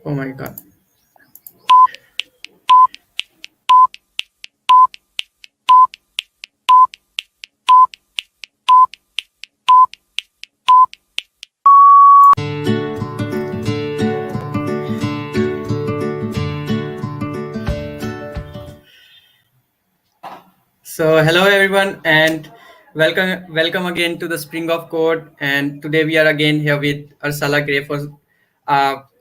Oh my God. So hello everyone and welcome again to the Spring of Code. And today we are again here with Arsala Gray for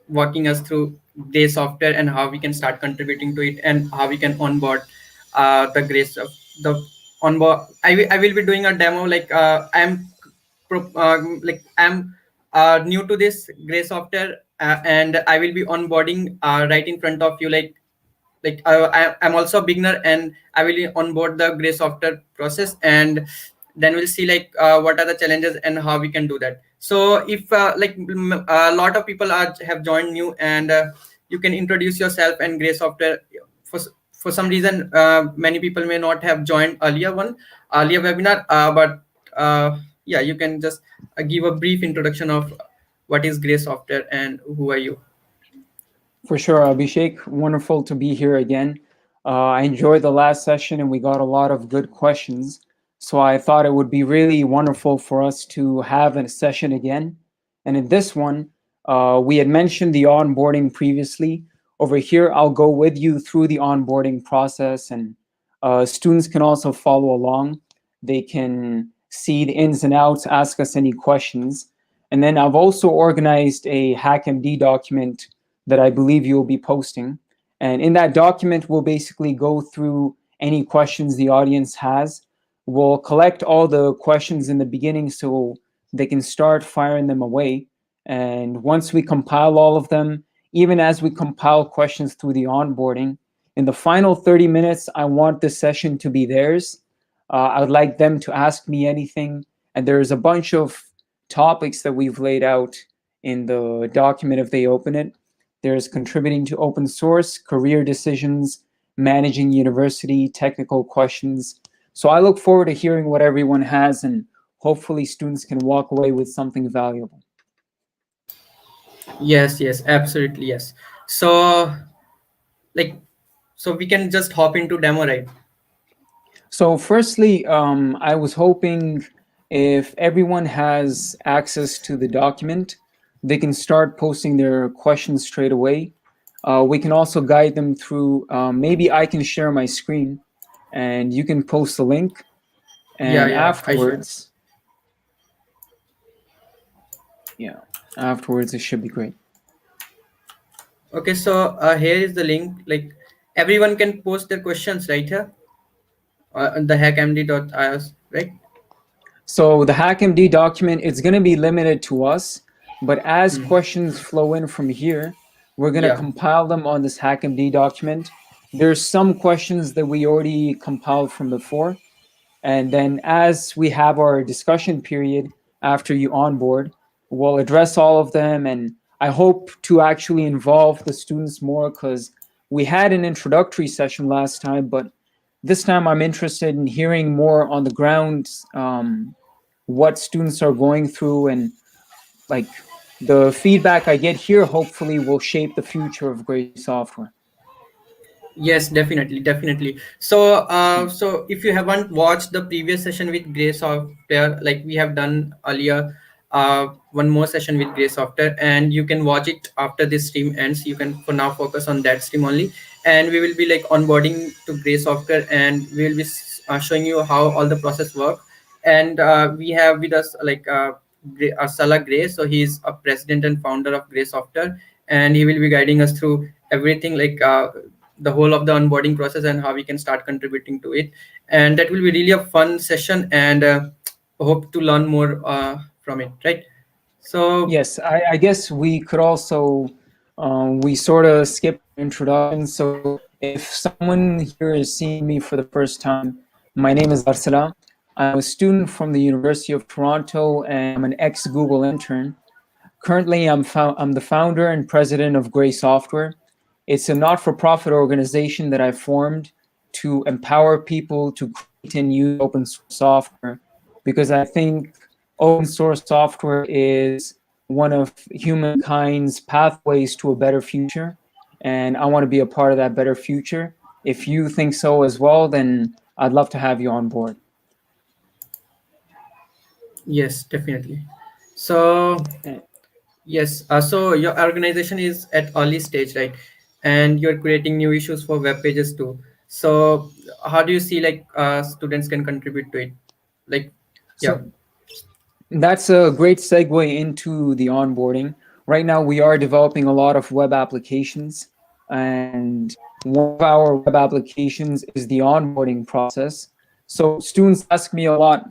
walking us through Gray software and how we can start contributing to it and how we can onboard the Gray stuff. The onboard. I will be doing a demo. I'm new to this Gray software and I will be onboarding right in front of you I'm also a beginner and I will onboard the gray software process, and then we'll see what are the challenges and how we can do that. So if a lot of people have joined new, and you can introduce yourself and gray software. For some reason many people may not have joined earlier webinar, but yeah, you can just give a brief introduction of what is gray software and who are you. For sure, Abhishek. Wonderful to be here again. I enjoyed the last session and we got a lot of good questions. So I thought it would be really wonderful for us to have a session again. And in this one, we had mentioned the onboarding previously. Over here, I'll go with you through the onboarding process, and students can also follow along. They can see the ins and outs, ask us any questions. And then I've also organized a HackMD document that I believe you'll be posting. And in that document, we'll basically go through any questions the audience has. We'll collect all the questions in the beginning so they can start firing them away. And once we compile all of them, even as we compile questions through the onboarding, in the final 30 minutes, I want the session to be theirs. I would like them to ask me anything. And there's a bunch of topics that we've laid out in the document if they open it. There's contributing to open source, career decisions, managing university, technical questions. So I look forward to hearing what everyone has, and hopefully students can walk away with something valuable. Yes, absolutely, yes. So so we can just hop into demo, right? So firstly, I was hoping if everyone has access to the document, they can start posting their questions straight away. We can also guide them through, maybe I can share my screen and you can post the link, and afterwards it should be great. Okay, so here is the link. Like everyone can post their questions right here on the hackmd.is, right? So the HackMD document, it's going to be limited to us, but as questions flow in from here, we're going to compile them on this HackMD document. There's some questions that we already compiled from before. And then as we have our discussion period after you onboard, we'll address all of them. And I hope to actually involve the students more, because we had an introductory session last time, but this time I'm interested in hearing more on the ground, what students are going through, and like the feedback I get here hopefully will shape the future of great software. Yes, definitely. So if you haven't watched the previous session with Gray Software, like we have done earlier, one more session with Gray Software, and you can watch it after this stream ends. You can for now focus on that stream only, and we will be like onboarding to Gray Software, and we will be showing you how all the process work. And we have with us Arsala Gray, so he's a president and founder of Gray Software, and he will be guiding us through everything the whole of the onboarding process and how we can start contributing to it. And that will be really a fun session, and hope to learn more from it, right? So yes, I guess we could also we sort of skipped introduction. So if someone here is seeing me for the first time, my name is Arsala. I'm a student from the University of Toronto, and I'm an ex-Google intern. Currently, I'm the founder and president of Gray Software. It's a not-for-profit organization that I formed to empower people to create and use open source software, because I think open source software is one of humankind's pathways to a better future, and I want to be a part of that better future. If you think so as well, then I'd love to have you on board. Yes, definitely. So Eh, yes, so your organization is at early stage, right? And you're creating new issues for web pages too. So how do you see like students can contribute to it? Like, yeah. So that's a great segue into the onboarding. Right now, we are developing a lot of web applications, and one of our web applications is the onboarding process. So, students ask me a lot,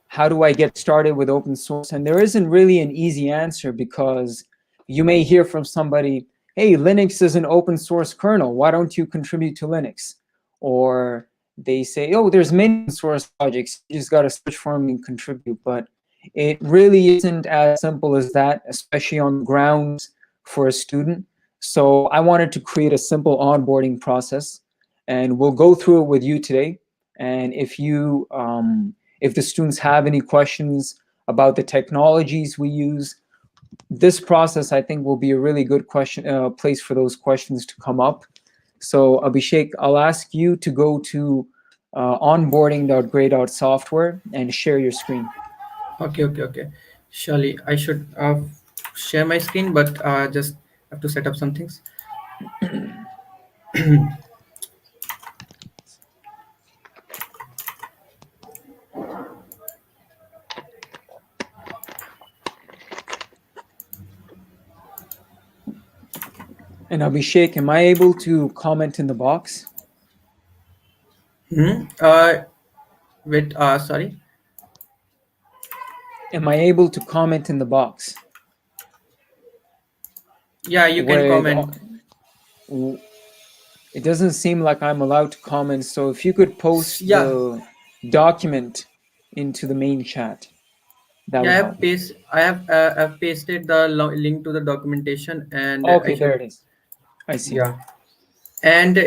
how do I get started with open source? And there isn't really an easy answer, because you may hear from somebody, hey, Linux is an open source kernel. Why don't you contribute to Linux? Or they say, oh, there's many open source projects. You just got to search for them and contribute. But it really isn't as simple as that, especially on the grounds for a student. So I wanted to create a simple onboarding process, and we'll go through it with you today. And if the students have any questions about the technologies we use, this process I think will be a really good place for those questions to come up. So Abhishek, I'll ask you to go to onboarding.gray.software and share your screen. Okay, okay, okay. Surely I should share my screen, but just have to set up some things. And Abhishek, am I able to comment in the box? Hmm. Wait. Sorry. Am I able to comment in the box Yeah, you can with comment. it doesn't seem like I'm allowed to comment, so if you could post Yeah, the document into the main chat, that yeah. would help. I've pasted the link to the documentation, and I Okay, there should. it is. I see. Yeah, and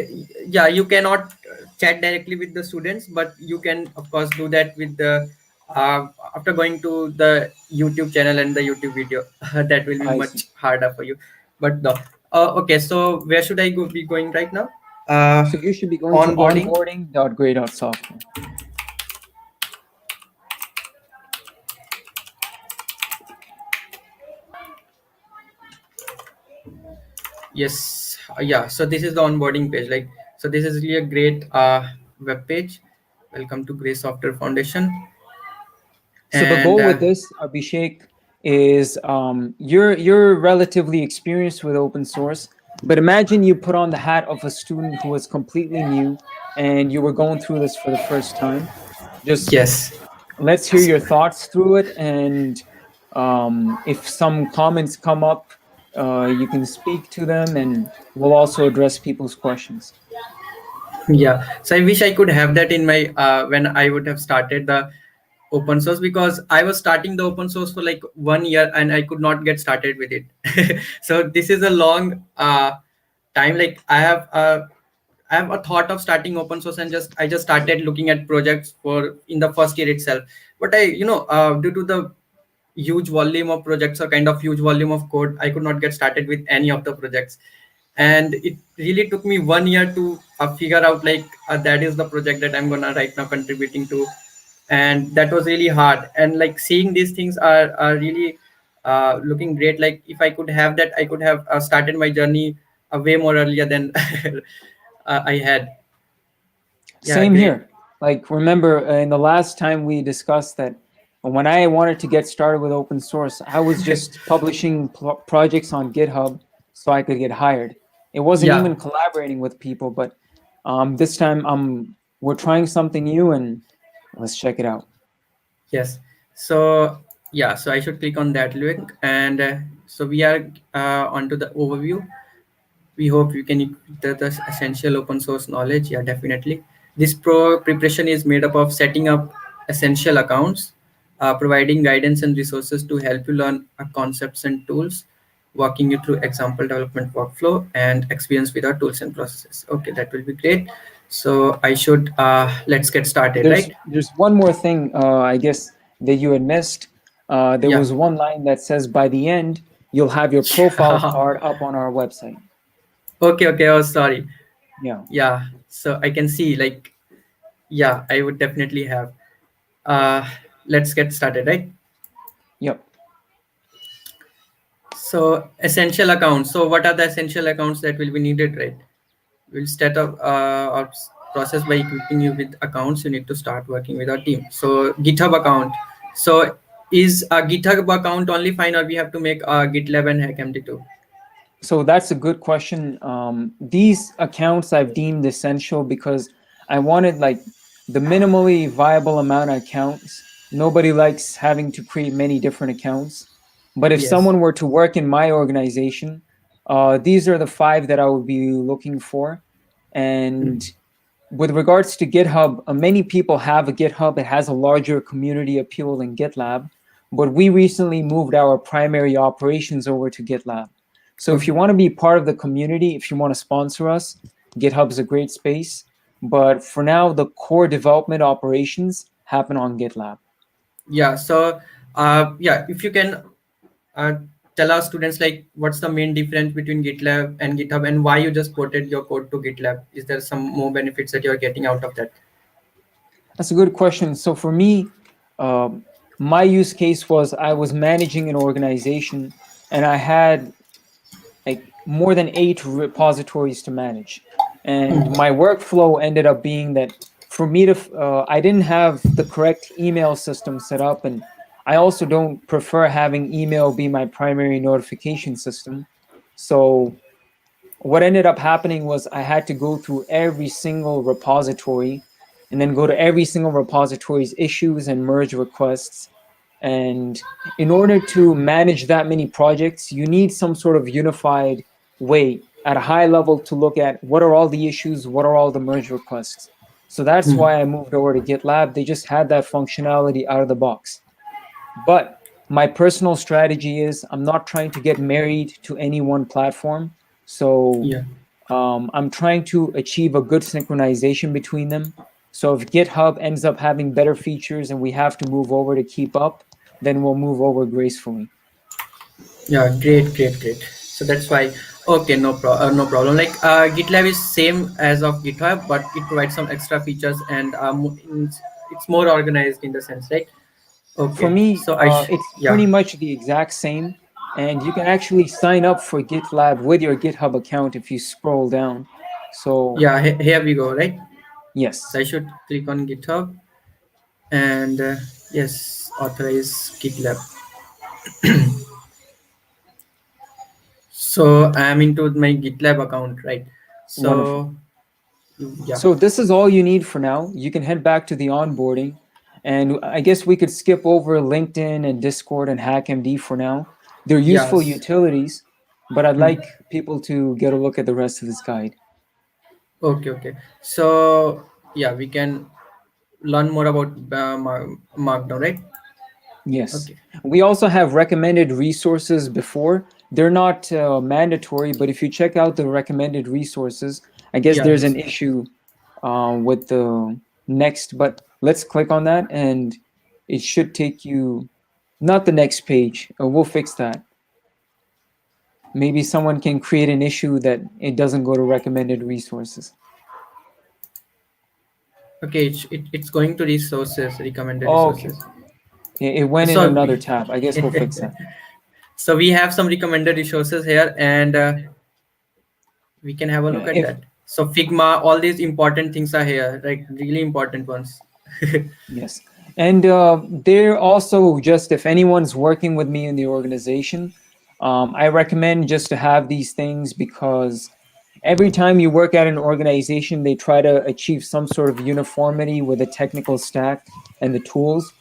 yeah, you cannot chat directly with the students, but you can of course do that with the after going to the YouTube channel and the YouTube video. That will be I see. much harder for you. But no. Okay, so where should be going right now? So you should be going to Onboarding. onboarding.gray.software. Yes, yeah. So this is the onboarding page. Like, so this is really a great web page. Welcome to Gray Software Foundation. So the And goal with this, Abhishek, is you're relatively experienced with open source, but imagine you put on the hat of a student who was completely new and you were going through this for the first time. Just yes, let's hear your thoughts through it, and if some comments come up, you can speak to them, and we'll also address people's questions. yeah. So I wish I could have that in my when I would have started the open source, because I was starting the open source for like 1 year and I could not get started with it. So this is a long time. Like I have a thought of starting open source, and just I just started looking at projects for in the first year itself. But due to the huge volume of projects or kind of huge volume of code, I could not get started with any of the projects. And it really took me 1 year to figure out like that is the project that I'm gonna right now contributing to. And that was really hard, and like seeing these things are really looking great. Like if I could have that, I could have started my journey way more earlier than I had. Yeah, Same great. here. Like, remember in the last time we discussed that when I wanted to get started with open source, I was just publishing projects on GitHub so I could get hired. It wasn't Yeah. even collaborating with people, but this time we're trying something new, and let's check it out. Yes. So yeah, so I should click on that link, and so we are onto the overview. We hope you can equip the essential open source knowledge. Yeah, definitely. This preparation is made up of setting up essential accounts, providing guidance and resources to help you learn concepts and tools, walking you through example development workflow, and experience with our tools and processes. Okay, that will be great. So I should let's get started, right? There's one more thing, I guess, that you had missed. there Yeah. was one line that says, by the end, you'll have your profile card up on our website. Okay, okay. Oh, sorry. Yeah. Yeah. So I can see, like, yeah, I would definitely have. Uh, let's get started, right? Yep. So essential accounts. So what are the essential accounts that will be needed, right? We'll start up our process by equipping you with accounts. You need to start working with our team. So GitHub account. So is a GitHub account only fine, or we have to make a GitLab and HackMD too? So that's a good question. These accounts I've deemed essential because I wanted like the minimally viable amount of accounts. Nobody likes having to create many different accounts. But if Yes. someone were to work in my organization, these are the five that I would be looking for. And with regards to GitHub, many people have a GitHub. It has a larger community appeal than GitLab. But we recently moved our primary operations over to GitLab. So if you Okay. want to be part of the community, if you want to sponsor us, GitHub is a great space. But for now, the core development operations happen on GitLab. Yeah. So yeah, if you can uh, tell our students like what's the main difference between GitLab and GitHub, and why you just ported your code to GitLab. Is there some more benefits that you're getting out of that? That's a good question. So for me, my use case was I was managing an organization and I had like more than 8 repositories to manage. And my workflow ended up being that for me to, I didn't have the correct email system set up. And I also don't prefer having email be my primary notification system. So what ended up happening was I had to go through every single repository and then go to every single repository's issues and merge requests. And in order to manage that many projects, you need some sort of unified way at a high level to look at what are all the issues, what are all the merge requests. So that's why I moved over to GitLab. They just had that functionality out of the box. But my personal strategy is I'm not trying to get married to any one platform. So Yeah. I'm trying to achieve a good synchronization between them. So if GitHub ends up having better features and we have to move over to keep up, then we'll move over gracefully. Yeah, great, great, great. So that's why. Okay, no problem. Like GitLab is same as of GitHub, but it provides some extra features and it's more organized in the sense, right? For Okay. me, So it's yeah, pretty much the exact same. And you can actually sign up for GitLab with your GitHub account if you scroll down. So, yeah. Here we go, right? So yes, I should click on GitHub and yes, authorize GitLab. So I am into my GitLab account, right? wonderful. So yeah, So this is all you need for now. You can head back to the onboarding. And I guess we could skip over LinkedIn and Discord and HackMD for now. They're useful yes. utilities, but I'd like people to get a look at the rest of this guide. Okay, okay. So yeah, we can learn more about Markdown, right? Yes. Okay. We also have recommended resources before. They're not mandatory, but if you check out the recommended resources, I guess Yeah, there's yes. an issue with the next, but let's click on that and it should take you, not the next page. We'll fix that. Maybe someone can create an issue that it doesn't go to recommended resources. Okay, it's going to resources, recommended Oh, okay. resources. It went in So another tab. I guess we'll fix that. so we have some recommended resources here, and we can have a Yeah, look at if that. So Figma, all these important things are here, like really important ones. yes. And they're also just if anyone's working with me in the organization, I recommend just to have these things because every time you work at an organization, they try to achieve some sort of uniformity with the technical stack and the tools.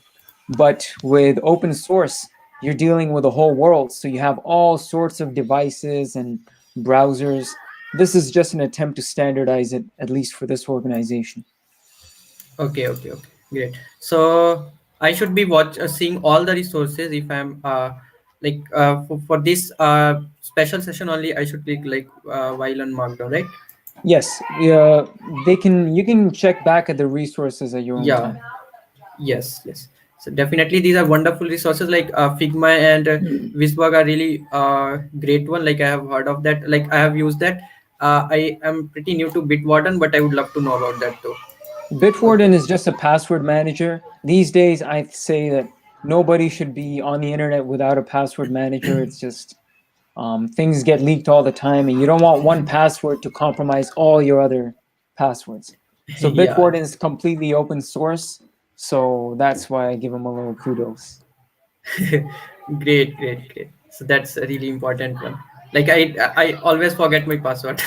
But with open source, you're dealing with a whole world. So you have all sorts of devices and browsers. This is just an attempt to standardize it, at least for this organization. Okay, okay, okay, great. So I should be seeing all the resources if I'm for this special session only. I should click like while on Markdown, right? Yes, they can. You can check back at the resources at your own Yeah. time. Yes, yes. So definitely these are wonderful resources like Figma and Visbug are really great one. Like I have heard of that. Like I have used that. I am pretty new to Bitwarden, but I would love to know about that too. Okay. Bitwarden is just a password manager. These days, I say that nobody should be on the internet without a password manager. It's just things get leaked all the time, and you don't want one password to compromise all your other passwords. So Yeah. Bitwarden is completely open source, so that's why I give them a little kudos. Great, great, great. So that's a really important one. Like I always forget my password.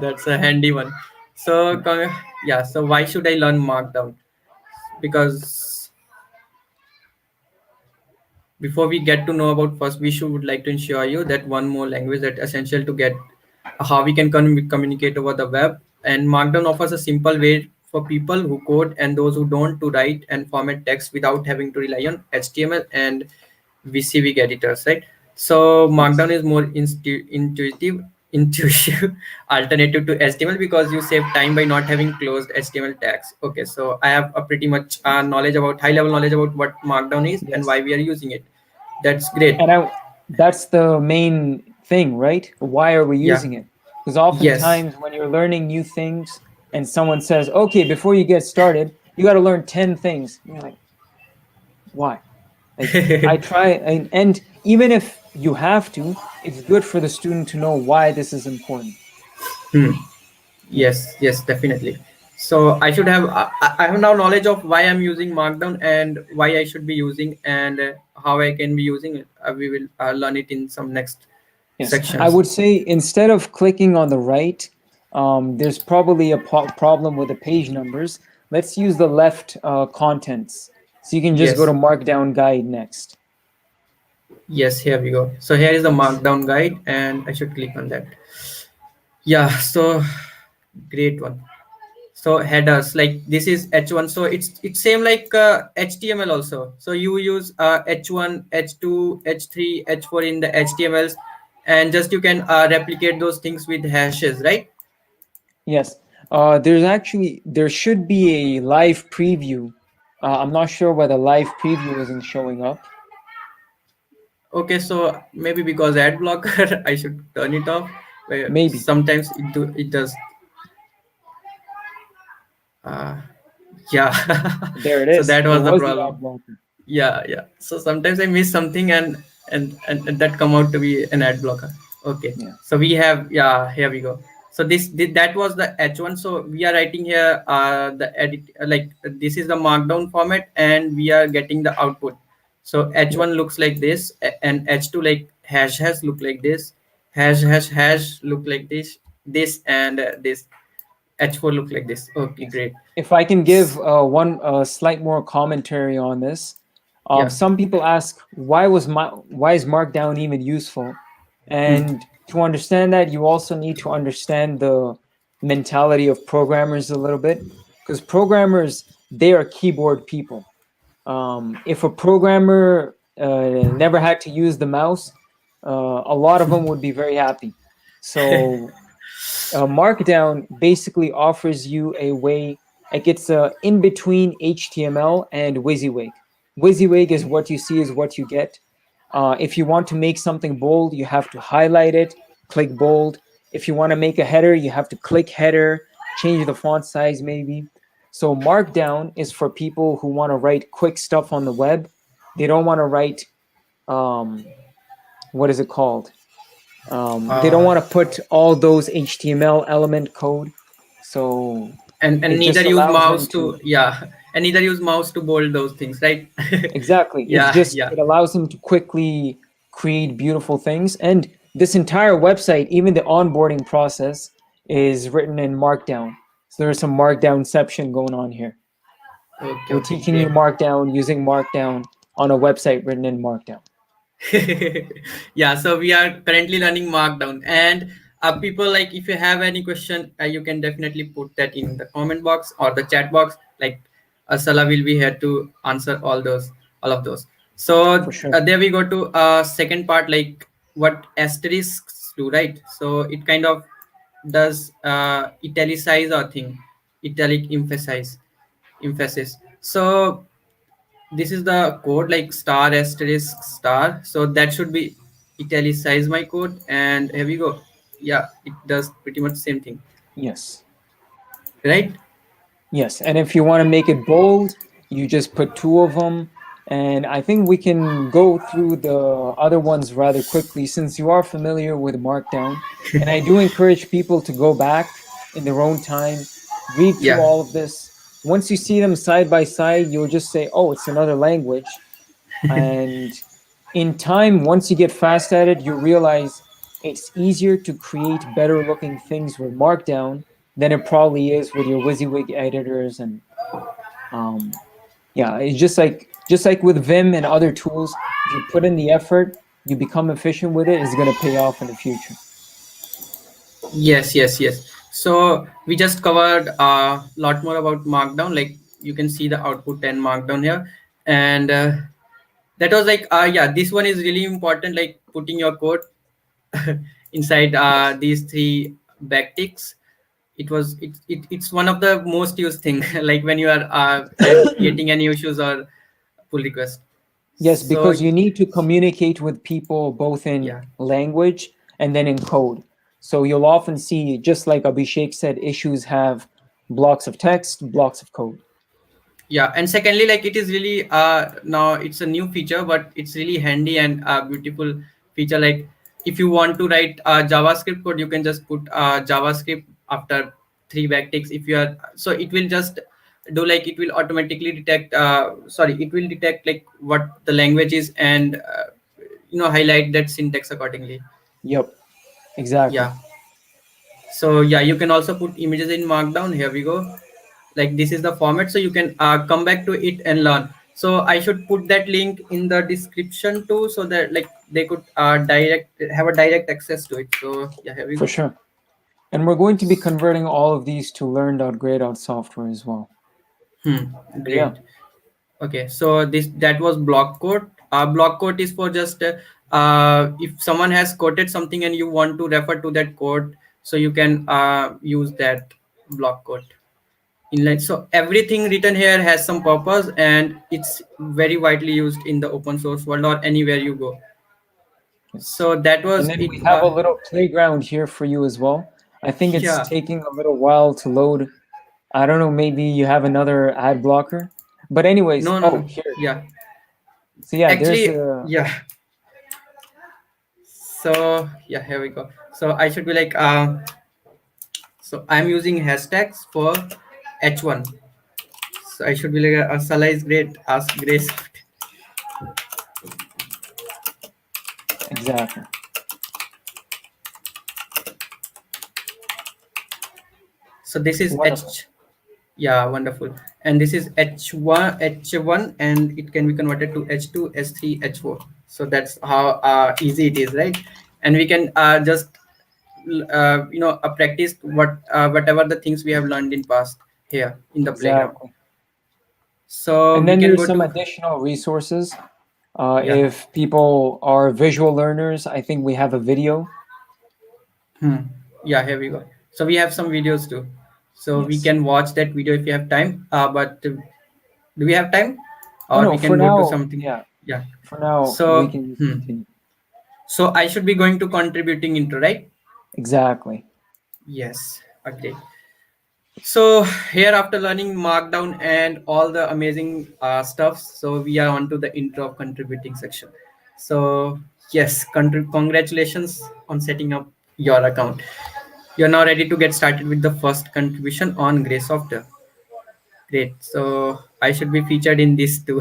That's a handy one. So yeah. So why should I learn Markdown? Because before we get to know about first, we should would like to ensure you that one more language that essential to get how we can communicate over the web. And Markdown offers a simple way for people who code and those who don't to write and format text without having to rely on HTML and VCV editors, right? So Yes. Markdown is more intuitive alternative to HTML because you save time by not having closed HTML tags. Okay, so I have a pretty much knowledge about high level knowledge about what Markdown is and why Yes. we are using it. That's great. And that's the main thing, right? Why are we Yeah. using it? Because Yes. oftentimes when you're learning new things and someone says, okay, before you get started, you got to learn 10 things. You're like, why? Like, I try, and even if you have to, it's good for the student to know why this is important. Hmm. Yeah. Yes, yes, definitely. So I should have I have now knowledge of why I'm using Markdown and why I should be using and how I can be using it. We will learn it in some next Yes. I sections. would say instead of clicking on the right, there's probably a problem with the page numbers. Let's use the left contents. So you can just go to Yes, Markdown guide next. yes. Here we go. So here is the Markdown guide, and I should click on that. Yeah. So great one. So headers like this is h1, so it's same like html also. So you use h1, h2, h3, h4 in the htmls, and just you can replicate those things with hashes, right? Yes. There should be a live preview. I'm not sure why the live preview isn't showing up. Okay, so maybe because ad blocker I should turn it off. Maybe. Sometimes it does. uh, yeah. There it So is. that It was the was the problem. ad blocker. Yeah. So sometimes I miss something and that come out to be an ad blocker. Okay, Yeah. so we have, yeah, here we go. So that was the h1. So we are writing here the edit like this is the markdown format and we are getting the output. So Yep. h1 looks like this and h2 like hash look like this, hash look like this and this h4 look like this. Okay, Yes. great. If I can give one slight more commentary on this, Yeah. some people ask why is Markdown even useful, Hmm. and to understand that, you also need to understand the mentality of programmers a little bit, because programmers, they are keyboard people. If a programmer never had to use the mouse, a lot of them would be very happy. So Markdown basically offers you a way, like it's in between HTML and WYSIWYG. WYSIWYG is what you see is what you get. If you want to make something bold, you have to highlight it, click bold. If you want to make a header, you have to click header, change the font size maybe. So Markdown is for people who want to write quick stuff on the web. They don't want to write, um, what is it called? They don't uh, want to put all those HTML element code, so and it neither just use allows mouse them to, to, yeah, and neither use mouse to bold those things, right? exactly. Yeah, yeah. It allows them to quickly create beautiful things. And this entire website, even the onboarding process, is written in Markdown. So there's some Markdownception going on here. Okay, We're okay, teaching you great. Markdown using Markdown on a website written in Markdown. Yeah, so we are currently learning markdown and people, like if you have any question you can definitely put that in the comment box or the chat box. Like Arsala will be here to answer all of those. For So sure. there we go to second part, like what asterisks do, right? So it kind of does italicize or thing, italic emphasize emphasis. So this is the code like star asterisk star. So that should be italicize my code, and here we go. Yeah, it does pretty much same thing, Yes. right? Yes, and if you want to make it bold, you just put two of them. And I think we can go through the other ones rather quickly since you are familiar with Markdown. And I do encourage people to go back in their own time, read through Yeah. all of this. Once you see them side by side, you'll just say, oh, it's another language. And in time, once you get fast at it, you realize it's easier to create better looking things with Markdown than it probably is with your WYSIWYG editors. And um, yeah, it's just like with Vim and other tools. If you put in the effort, you become efficient with it. It's gonna pay off in the future. Yes, yes, yes. So we just covered a lot more about Markdown. Like you can see the output and Markdown here, and that was like yeah, this one is really important. Like putting your code inside Yes. these three backticks. It's one of the most used thing. Like when you are creating any issues or pull request. Yes, So because you need to communicate with people both in yeah. language and then in code. So you'll often see, just like Abhishek said, issues have blocks of text, blocks of code. Yeah, and secondly, like it is really now it's a new feature, but it's really handy and beautiful feature. Like if you want to write JavaScript code, you can just put JavaScript after three backticks. If you are, so it will just do like it will automatically detect. Sorry, it will detect like what the language is, and highlight that syntax accordingly. Yep, exactly. Yeah. So yeah, you can also put images in Markdown. Here we go. Like this is the format, so you can come back to it and learn. So I should put that link in the description too, so that like they could direct have a direct access to it. So yeah, here we For go. sure. And we're going to be converting all of these to learn.grey.software as well. So yeah, Great. Okay, so this that was block quote. Block quote is for just if someone has quoted something and you want to refer to that quote, so you can use that block quote. Inline. So everything written here has some purpose, and it's very widely used in the open source world or anywhere you go. yes. So that And was then it. we have a little playground here for you as well. I think it's Yeah. taking a little while to load. I don't know, maybe you have another ad blocker. But anyways, No, no, oh, no. here. Yeah. So yeah, there's Actually, a yeah. So yeah, here we go. So I should be like, so I'm using hashtags for H1. So I should be like, Arsala is great. Ask Grace. exactly. So this is Wonderful. H. Yeah, wonderful. And this is H1, and it can be converted to H2, S3, H4. So that's how easy it is, right? And we can just practice whatever the things we have learned in past here in the playground. Exactly. So And we then can there's go some to additional resources. yeah. If people are visual learners, I think we have a video. Yeah, here we go. So we have some videos too. So we Yes. can watch that video if you have time. But do we have time, Oh or no, we for can go to now, something? yeah, Yeah. for now we So can just continue. so I should be going to contributing into, right? Exactly. Yes, agree. So here, after learning Markdown and all the amazing stuff, so we are on to the intro of contributing section. So yes, congratulations on setting up your account. You're now ready to get started with the first contribution on Gray Software. Great. So I should be featured in this too,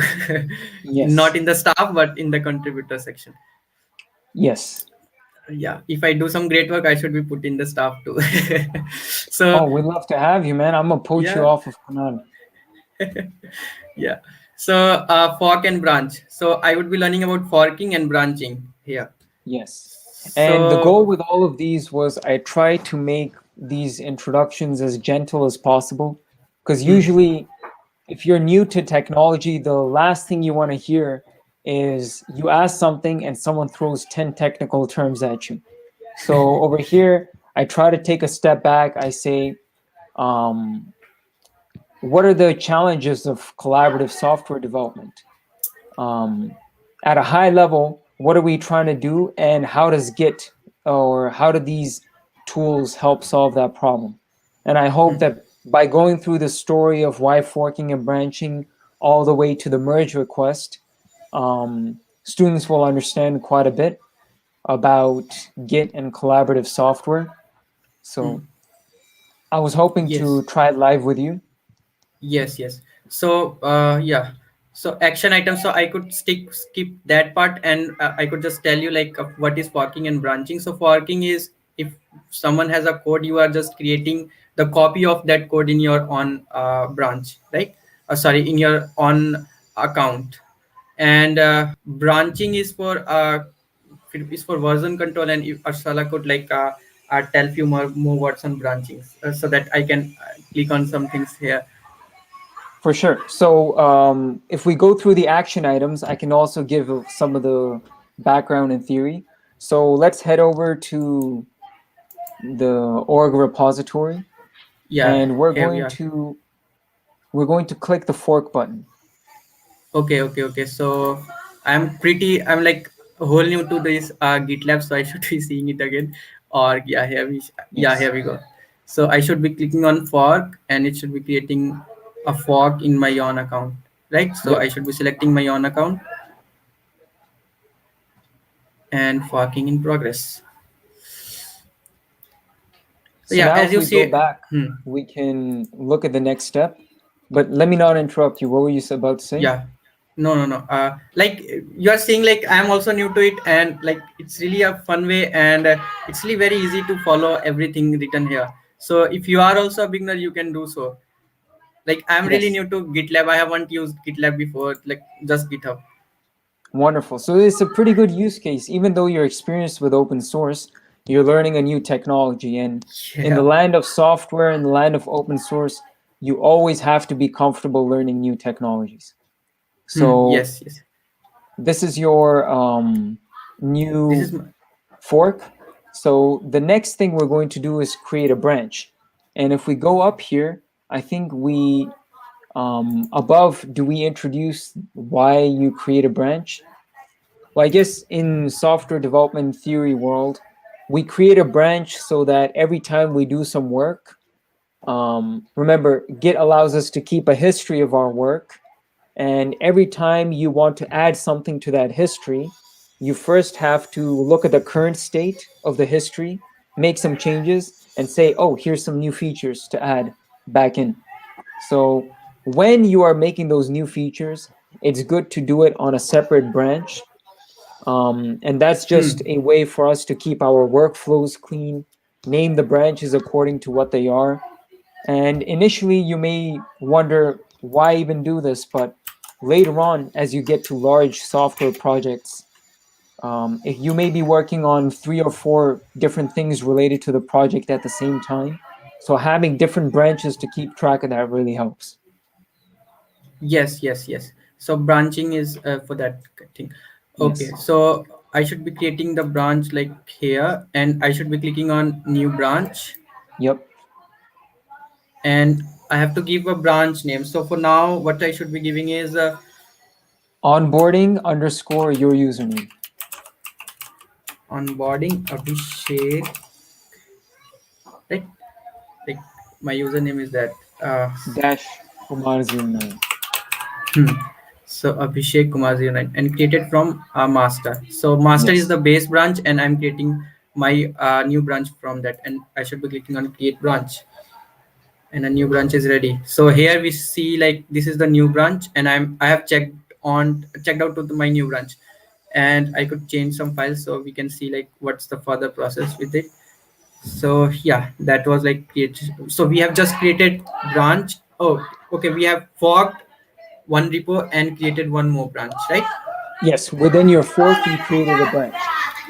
not Yes. in the staff, but in the contributor section. Yes. Yeah, if I do some great work, I should be put in the staff too. So Oh, we'd love to have you, man. I'm gonna poach you yeah, off of Conan. yeah. So fork and branch. So I would be learning about forking and branching here. Yes. And the goal So with all of these was I try to make these introductions as gentle as possible. Because usually, if you're new to technology, the last thing you want to hear is you ask something and someone throws 10 technical terms at you. So over here, I try to take a step back. I say, um, what are the challenges of collaborative software development? um, at a high level, what are we trying to do, and how does Git or how do these tools help solve that problem? And I hope that by going through the story of why forking and branching all the way to the merge request, students will understand quite a bit about Git and collaborative software. So I was hoping to Yes. try it live with you. Yes, yes. So, yeah. So action items. So I could skip that part, and I could just tell you like what is forking and branching. So forking is if someone has a code, you are just creating the copy of that code in your own branch, right? Sorry, in your own account. And branching is for version control. And if Arsala could like tell few more words on branching, so that I can click on some things here. For sure. So if we go through the action items, I can also give some of the background and theory. So let's head over to the org repository, Yeah, and here we are. we're going to click the fork button. Okay, okay, okay. So I'm like whole new to this GitLab, so I should be seeing it again. Or yeah, yeah, Yes. here we go. So I should be clicking on fork, and it should be creating a fork in my own account, right? So I Yep. should be selecting my own account and forking in progress. So So yeah, now as if you we go see, back, hmm, we can look at the next step. But let me not interrupt you. What were you about to say? yeah, no. Like you are saying, like I'm also new to it, and like it's really a fun way, and it's really very easy to follow everything written here. So if you are also a beginner, you can do so. Like I'm really Yes. new to GitLab. I haven't used GitLab before, like just GitHub. Wonderful. So it's a pretty good use case. Even though you're experienced with open source, you're learning a new technology. And in the Yeah. land of software, in the land of open source, you always have to be comfortable learning new technologies. So Yes, yes. this is your This new is my, fork. So the next thing we're going to do is create a branch. And if we go up here, I think we above, do we introduce why you create a branch? Well, I guess in software development theory world, we create a branch so that every time we do some work, remember, Git allows us to keep a history of our work. And every time you want to add something to that history, you first have to look at the current state of the history, make some changes, and say, oh, here's some new features to add back in. So when you are making those new features, it's good to do it on a separate branch, and that's just a way for us to keep our workflows clean, name the branches according to what they are. And initially, you may wonder why even do this, but later on, as you get to large software projects, if you may be working on 3 or 4 different things related to the project at the same time. So having different branches to keep track of that really helps. yes, yes, yes. So branching is for that thing. Okay, Yes. so I should be creating the branch like here, and I should be clicking on new branch, Yep. and I have to give a branch name. So for now, what I should be giving is Onboarding underscore your username onboarding Abhishek, right? Like my username is that. dash Kumar09. Hmm. So Abhishek Kumar 09 and created from master. So master is Yes. the base branch, and I'm creating my new branch from that, and I should be clicking on create branch, and a new branch is ready. So here we see like this is the new branch, and I have checked out to my new branch, and I could change some files so we can see like what's the further process with it. So yeah, that was like create. So we have just created branch. Oh, okay, we have forked one repo and created one more branch, right? Yes. Within your fork, you created a branch.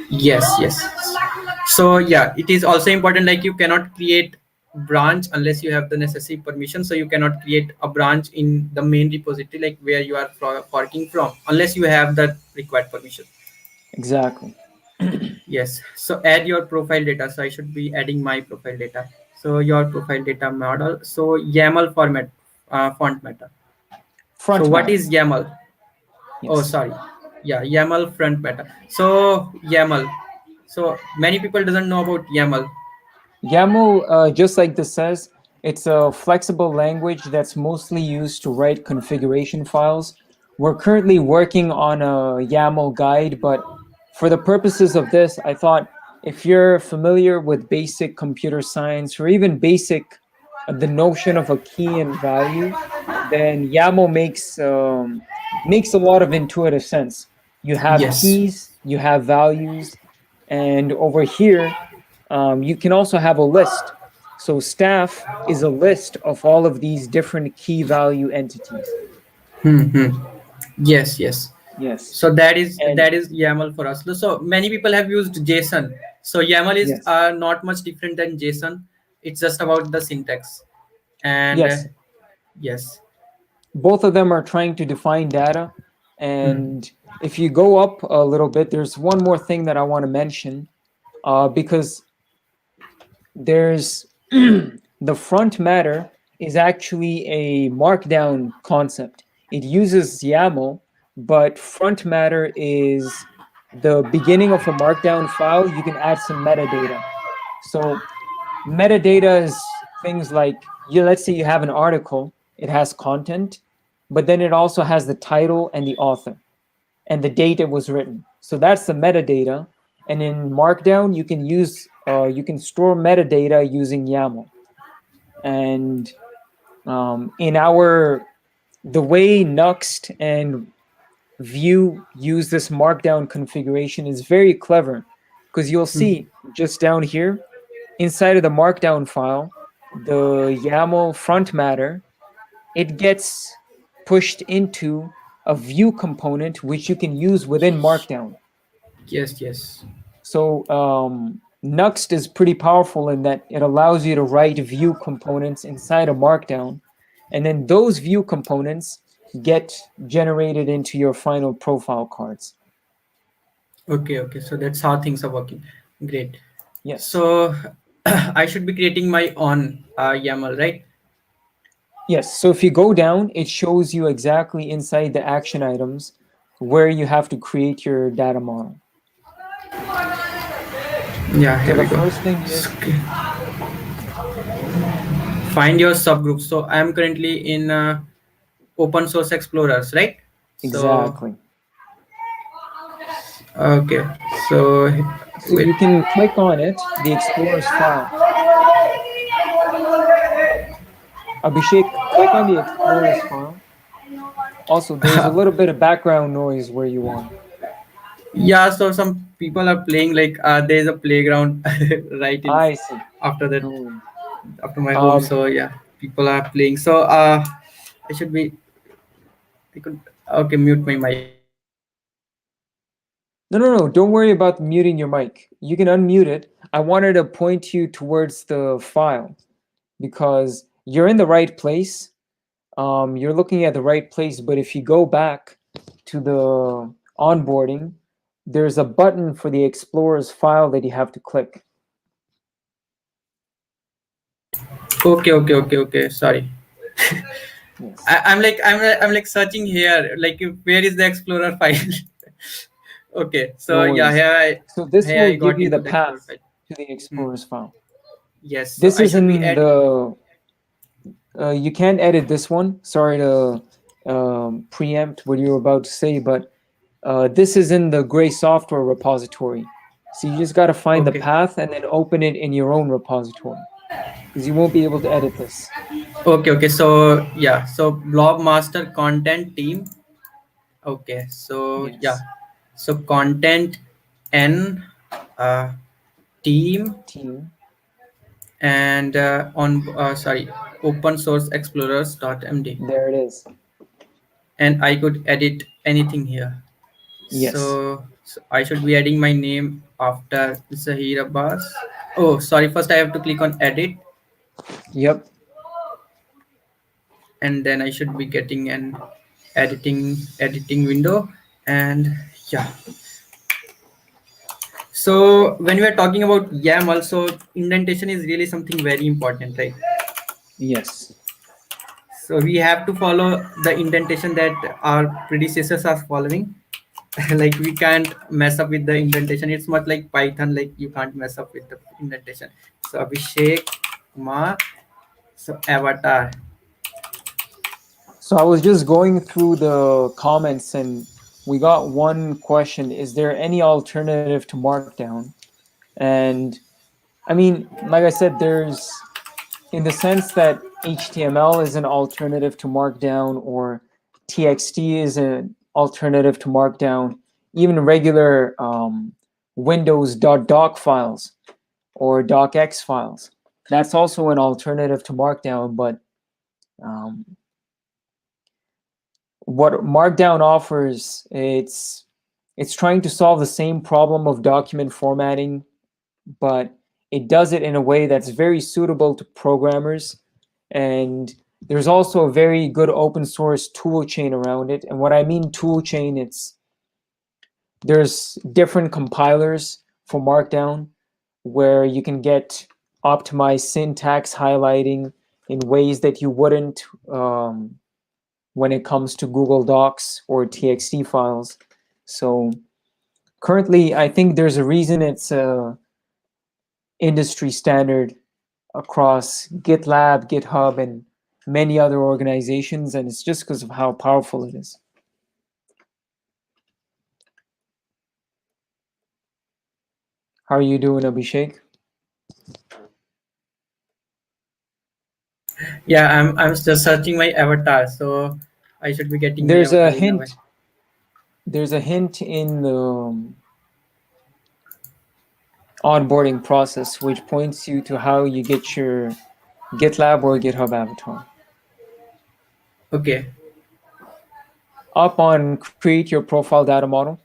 Yes, yes. So yeah, it is also important, like you cannot create branch unless you have the necessary permission. So you cannot create a branch in the main repository, like where you are forking from, unless you have the required permission. Exactly. Yes, so add your profile data. So I should be adding my profile data. So your profile data model, so YAML format, font matter. So Front what matter. is YAML? Oh, Yes. sorry. Yeah, YAML front beta. So YAML. So many people doesn't know about YAML. YAML, just like this says, it's a flexible language that's mostly used to write configuration files. We're currently working on a YAML guide, but for the purposes of this, I thought if you're familiar with basic computer science or even basic the notion of a key and value, then YAML makes a lot of intuitive sense. You have Yes. keys, you have values, and over here you can also have a list. So staff is a list of all of these different key value entities. Hmm. Yes, yes. Yes. So that is And that is YAML for us. So many people have used JSON. So YAML is yes. not much different than JSON. It's just about the syntax. And Yes. yes. Both of them are trying to define data. And if you go up a little bit, there's one more thing that I want to mention because there's the front matter is actually a markdown concept. It uses YAML, but front matter is the beginning of a markdown file. You can add some metadata. So metadata is things like you let's say you have an article, it has content, but then it also has the title and the author and the date it was written. So that's the metadata. And in Markdown, you can store metadata using YAML. And in our the way Nuxt and Vue use this Markdown configuration is very clever because you'll see just down here inside of the Markdown file, the YAML front matter, it gets pushed into a Vue component which you can use within Markdown. Yes, yes. So Nuxt is pretty powerful in that it allows you to write Vue components inside of Markdown, and then those Vue components get generated into your final profile cards. Okay, okay. So that's how things are working. Great. Yes. So I should be creating my own YAML, right? Yes. So if you go down, it shows you exactly inside the action items where you have to create your data model. Yeah, So here the we go. first thing is Find your subgroup. So I'm currently in open source explorers, right? So exactly. okay. So So wait. you can click on it, the Explorer's file. Abhishek, click on the Explorer's file. Also, there's a little bit of background noise where you are. Yeah, so some people are playing like there's a playground right in I see. after that No worries. after my home. Um, So yeah, people are playing. So I should be I could okay mute my mic. no. Don't worry about muting your mic. You can unmute it. I wanted to point you towards the file because you're in the right place. You're looking at the right place, but if you go back to the onboarding, there's a button for the Explorer's file that you have to click. Okay. Sorry. Yes. I'm like searching here. Like where is the Explorer file? Okay, No so yeah, worries. So this here will I give got you the into the Explorer path file. to the Hmm. Explorer's file. Yes, so This I is should be in at the you can't edit this one. Sorry to preempt what you were about to say, but this is in the Gray Software repository. So you just got to find the okay. path and then open it in your own repository because you won't be able to edit this. Okay. So yeah, so blob master content team. Okay, so yeah, Yes, so content n uh, team team. and on sorry open source explorers.md, There it is. and I could edit anything here. Yes. So I should be adding my name after Zahir Abbas. Oh, sorry. First, I have to click on edit, Yep. and then I should be getting an editing window. And yeah. So when we are talking about YAML, so indentation is really something very important, right? Yes. So we have to follow the indentation that our predecessors are following. Like we can't mess up with the indentation. It's not like Python, like you can't mess up with the indentation. So Abhishek Kumar, so avatar. So I was just going through the comments and we got one question. Is there any alternative to Markdown? And I mean, like I said, there's in the sense that HTML is an alternative to Markdown or TXT is an alternative to Markdown, even regular Windows.doc files or docx files. That's also an alternative to Markdown, but um, what Markdown offers, it's trying to solve the same problem of document formatting, but it does it in a way that's very suitable to programmers. And there's also a very good open source tool chain around it. And what I mean tool chain, there's different compilers for Markdown where you can get optimized syntax highlighting in ways that you wouldn't when it comes to Google Docs or TXT files. So currently, I think there's a reason it's a industry standard across GitLab, GitHub, and many other organizations, and it's just because of how powerful it is. How are you doing, Abhishek? Yeah, I'm just searching my avatar, so I should be getting my There's a avatar in a way. hint. There's a hint in the onboarding process which points you to how you get your GitLab or GitHub avatar. Okay. Up on create your profile data model.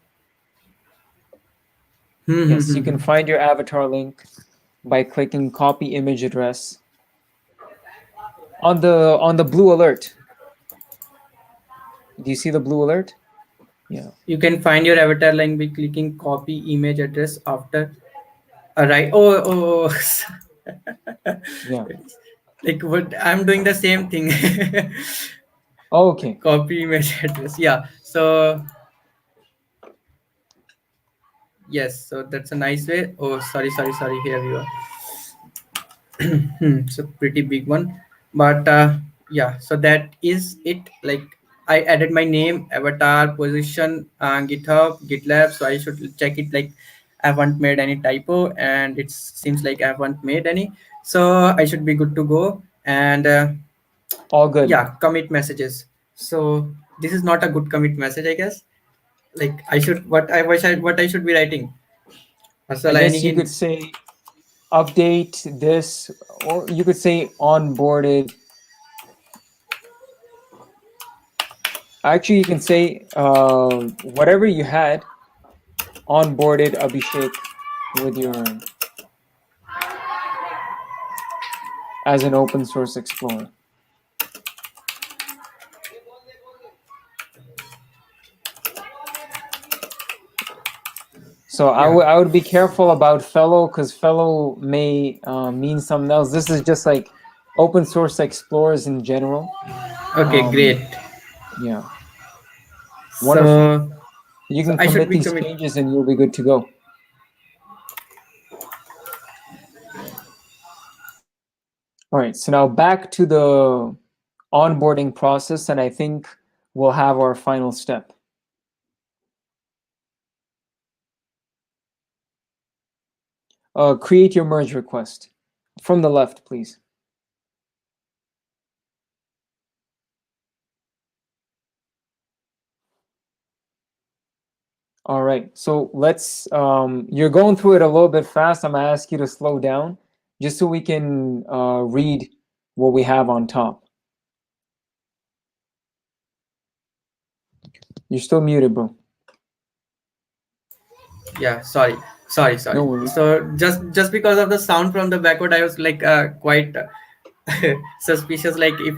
Yes, you can Hmm. find your avatar link by clicking copy image address. On the blue alert. Do you see the blue alert? Yeah. You can find your avatar link by clicking copy image address after a right. Oh. Yeah. Like what I'm doing the same thing. Okay. Copy image address. Yeah. So yes. So that's a nice way. Oh, sorry. Here you are. It's a pretty big one, but yeah. So that is it. Like I added my name, avatar, position, GitHub, GitLab. So I should check it. Like I haven't made any typo, and it seems like I haven't made any. So I should be good to go. And All good. yeah, commit messages. So this is not a good commit message, I guess. Like I should what I should be writing. I Arsala, any guess you could hint? say update this, or you could say onboarded. Actually, you can say whatever you had onboarded Abhishek with your as an open source explorer. So Yeah. I would be careful about fellow because fellow may mean something else. This is just like open source explorers in general. Okay, great. Yeah, wonderful. So You so can I should commit be these commit. changes and you'll be good to go. All right, so now back to the onboarding process, and I think we'll have our final step. Create your merge request. From the left, please. All right, so let's, you're going through it a little bit fast. I'm gonna ask you to slow down just so we can read what we have on top. You're still muted, bro. Yeah, sorry. No worries. So just because of the sound from the backward, I was like quite suspicious. Like if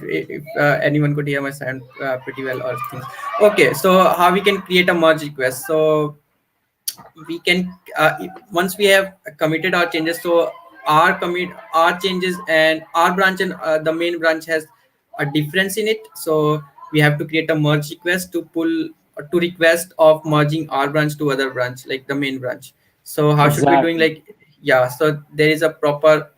anyone could hear my sound pretty well or things. Okay, so how we can create a merge request? So we can once we have committed our changes, so our changes and our branch and the main branch has a difference in it. So we have to create a merge request to pull to request of merging our branch to other branch, like the main branch. So how should we doing, Exactly. like, yeah, so there is a proper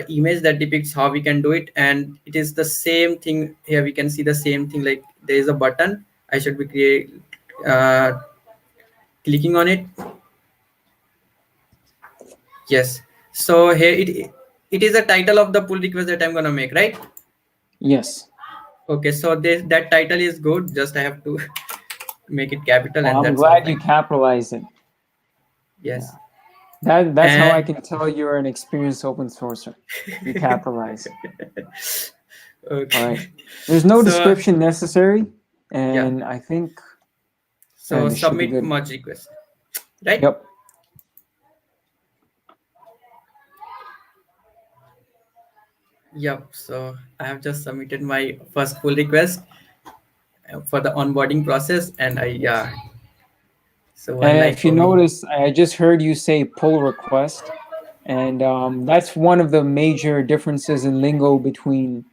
image that depicts how we can do it, and it is the same thing here. We can see the same thing, like there is a button. I should be uh, clicking on it. Yes. So here it is the title of the pull request that I'm gonna make, right? Yes. Okay, so that title is good. Just I have to make it capital, Well, and I'm that's all glad you fine. capitalized it. Yeah. Yes. That's how I And can tell you're an experienced open sourcer. You capitalize it. All right. okay. There's no So description necessary, yeah. and I think So this should be submit good. merge request, right? Yep. Yep. So I have just submitted my first pull request for the onboarding process, and I yeah. So one And line if you for me. notice, I just heard you say pull request, and that's one of the major differences in lingo between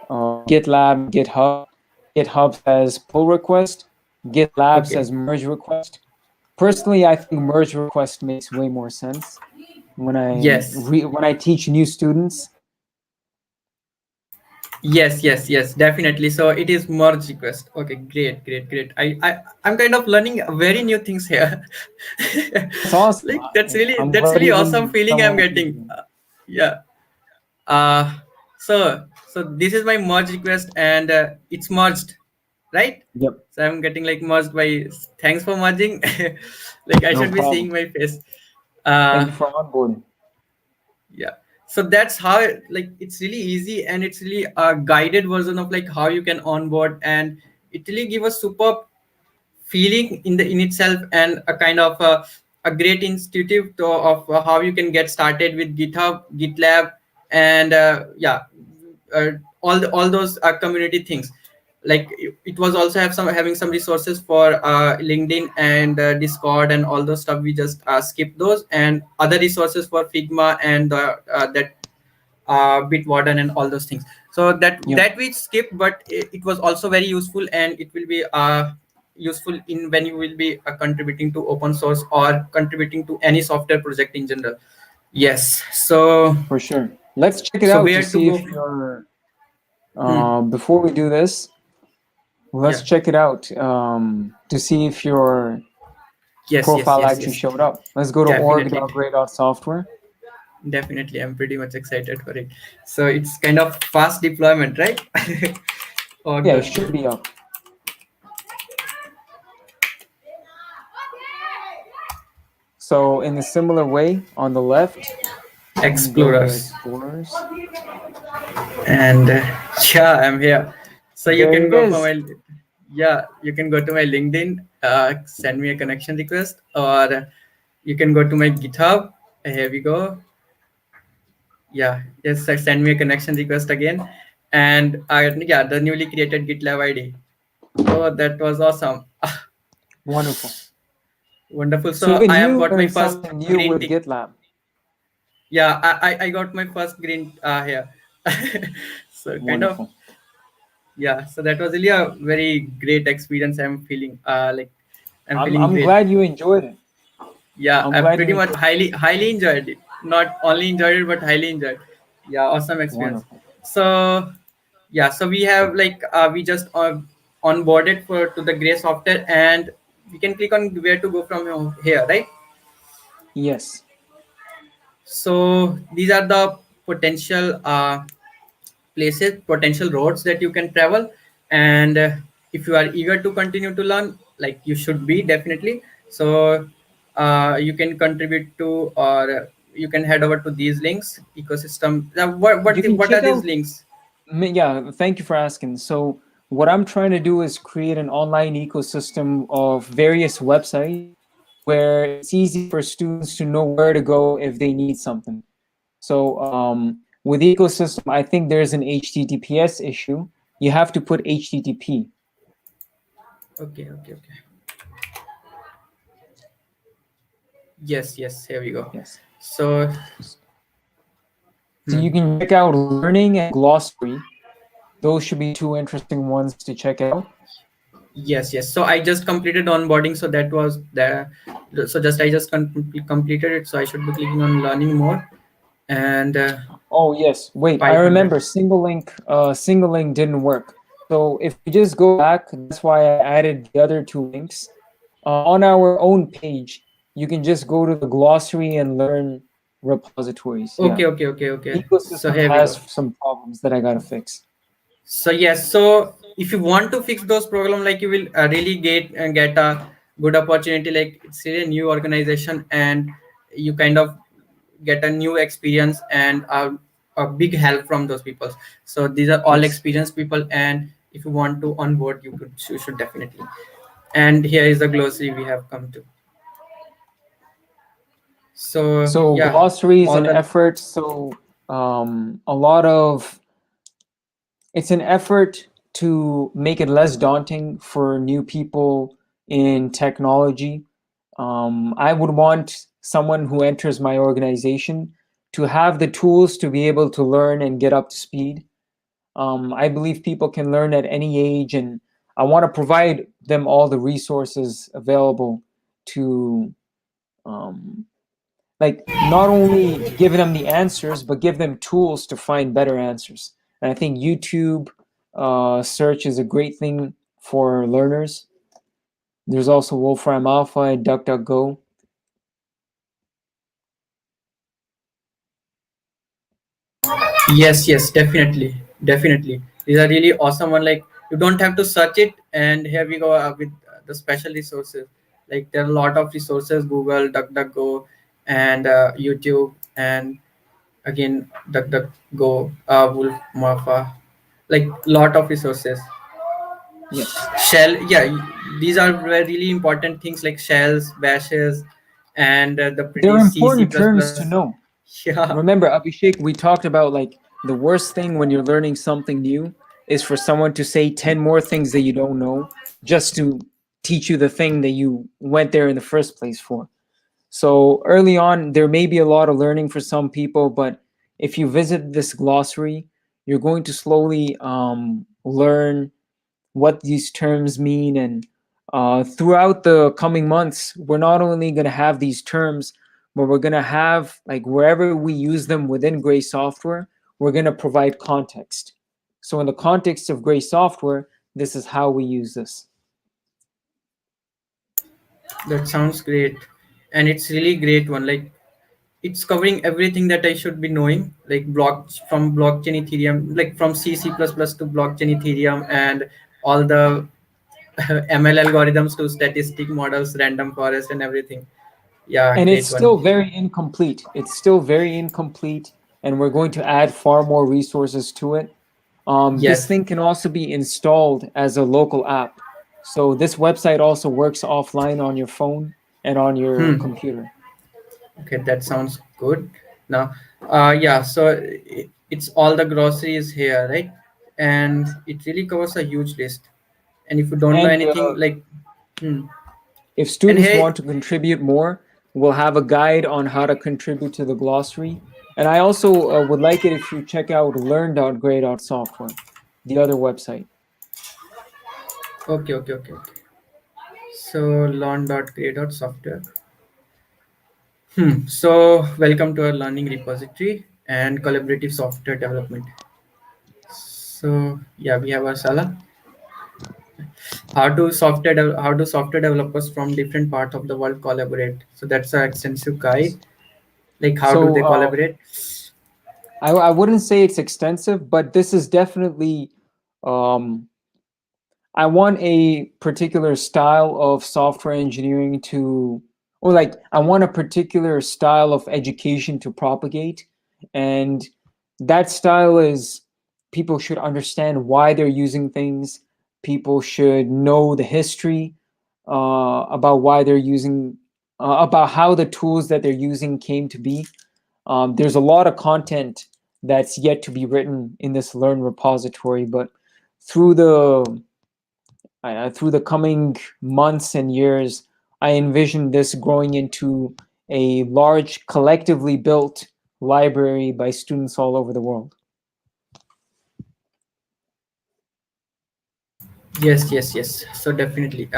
GitLab and GitHub. GitHub says pull request, GitLab Okay. says merge request. Personally, I think merge request makes way more sense Yes. when I teach new students. Yes, yes, yes, definitely. So it is merge request. Okay, great, great, great. I'm kind of learning very new things here. That's awesome. Like I'm that's glad really awesome even feeling I'm someone getting. can. Yeah. Uh so this is my merge request, and it's merged, right? Yep. So I'm getting like merged by thanks for merging. Like I No should be problem. seeing my face. Thank Uh you for onboarding. yeah, so that's how like it's really easy, and it's really a guided version of like how you can onboard, and it really give a super feeling in itself, and a kind of a great intuitive of how you can get started with GitHub, GitLab, and uh, all those community things. Like it was also having some resources for LinkedIn and Discord and all those stuff. We just skip those, and other resources for Figma and that Bitwarden and all those things. So Yep. that we skip, but it was also very useful, and it will be useful in when you will be contributing to open source or contributing to any software project in general. Yes. So For sure. Let's check it so out to where to see go? if you're. Hmm. Before we do this, let's Yeah. check it out to see if your Yes. Yes. profile Yes. actually Yes. showed up. Let's go to Definitely. org.gray.software. Definitely. I'm pretty much excited for it. So it's kind of fast deployment, right? Or Yeah, it the should be up. So in a similar way, on the left, you can go to explorers. Explorers. And yeah, I'm here. So you There can it go for is. my, yeah, you can go to my LinkedIn, send me a connection request, or you can go to my GitHub. Here we go. Yeah, yes, send me a connection request again. And yeah, the newly created GitLab ID. Oh, that was awesome. Wonderful. Wonderful. So So even I have you got my learned first something new green with tick. GitLab. Yeah, I got my first green here. So kind of, Wonderful. yeah, so that was really a very great experience. I'm feeling like I'm feeling I'm great. glad you enjoyed it. Yeah, I'm I glad you pretty much enjoyed it. highly enjoyed it. Not only enjoyed it, but highly enjoyed. Yeah, awesome experience. Wonderful. So yeah, so we have like we just onboarded for to the Gray software, and we can click on where to go from here, right? Yes. So these are the potential places, potential roads that you can travel, and if you are eager to continue to learn, like you should be definitely. So you can contribute to, or you can head over to these links ecosystem. You can What are check these out. links? Yeah, thank you for asking. So, what I'm trying to do is create an online ecosystem of various websites where it's easy for students to know where to go if they need something. So, with ecosystem, I think there's an HTTPS issue. You have to put HTTP. Okay, okay, okay. Yes, yes, here we go. Yes. So So you hmm, can check out learning and glossary. Those should be two interesting ones to check out. Yes, yes. So I just completed onboarding. So that was the. So just I just completed it. So I should be clicking on learning more, and Oh yes, wait, I 500. remember single link didn't work. So if we just go back, that's why I added the other two links. On our own page, you can just go to the glossary and learn repositories. Yeah. Okay, okay, okay, okay. So Ecosystem here we has go. some problems that I gotta fix. So yes, so if you want to fix those problem, like you will really get a good opportunity. Like it's really a new organization, and you kind of get a new experience and a big help from those people. So these are all Yes. experienced people, and if you want to onboard, you should definitely. And here is the glossary we have come to. So So yeah, glossaries all and the. effort. So a lot of it's an effort to make it less daunting for new people in technology. I would want someone who enters my organization to have the tools to be able to learn and get up to speed. I believe people can learn at any age, and I want to provide them all the resources available to, um, like, not only give them the answers, but give them tools to find better answers. And I think YouTube search is a great thing for learners. There's also Wolfram Alpha and DuckDuckGo. Yes, yes, definitely, definitely. These are really awesome one. Like you don't have to search it, and here we go with the special resources. Like there are a lot of resources: Google, DuckDuckGo, and YouTube, and again DuckDuckGo, Wolf Mafa. Like lot of resources. Yes. Shell, yeah, these are really important things like shells, bashes, and the They're pretty C, C++. important terms to know. Yeah. Remember, Abhishek, we talked about like the worst thing when you're learning something new is for someone to say 10 more things that you don't know just to teach you the thing that you went there in the first place for. So early on, there may be a lot of learning for some people, but if you visit this glossary, you're going to slowly learn what these terms mean. And throughout the coming months, we're not only going to have these terms, but we're going to have, like, wherever we use them within Gray software, we're going to provide context. So in the context of Gray software, this is how we use this. That sounds great, and it's really great one. Like it's covering everything that I should be knowing, like from blockchain Ethereum, like from C, C++ to blockchain Ethereum, and all the ML algorithms to statistic models, random forest, and everything. Yeah, And it's great one. still very incomplete. It's still very incomplete, and we're going to add far more resources to it. This Yes. thing can also be installed as a local app. So this website also works offline on your phone and on your Hmm. computer. Okay, that sounds good. Now, yeah. So it's all the groceries here, right? And it really covers a huge list. And if you don't know And anything, like, hmm. if And students hey, want to contribute more, we'll have a guide on how to contribute to the glossary. And I also would like it if you check out learn.gray.software, the other website. okay, okay, okay, okay. So learn.create.software. So welcome to our learning repository and collaborative software development. So yeah, we have Arsala. How do software developers from different parts of the world collaborate? So that's an extensive guide. Like how do So they collaborate? I wouldn't say it's extensive, but this is definitely um, I want a particular style of software engineering to, or like, I want a particular style of education to propagate. And that style is people should understand why they're using things. People should know the history about why they're using, about how the tools that they're using came to be. There's a lot of content that's yet to be written in this Learn repository, but through through the coming months and years, I envision this growing into a large, collectively built library by students all over the world. Yes, yes, yes. So definitely.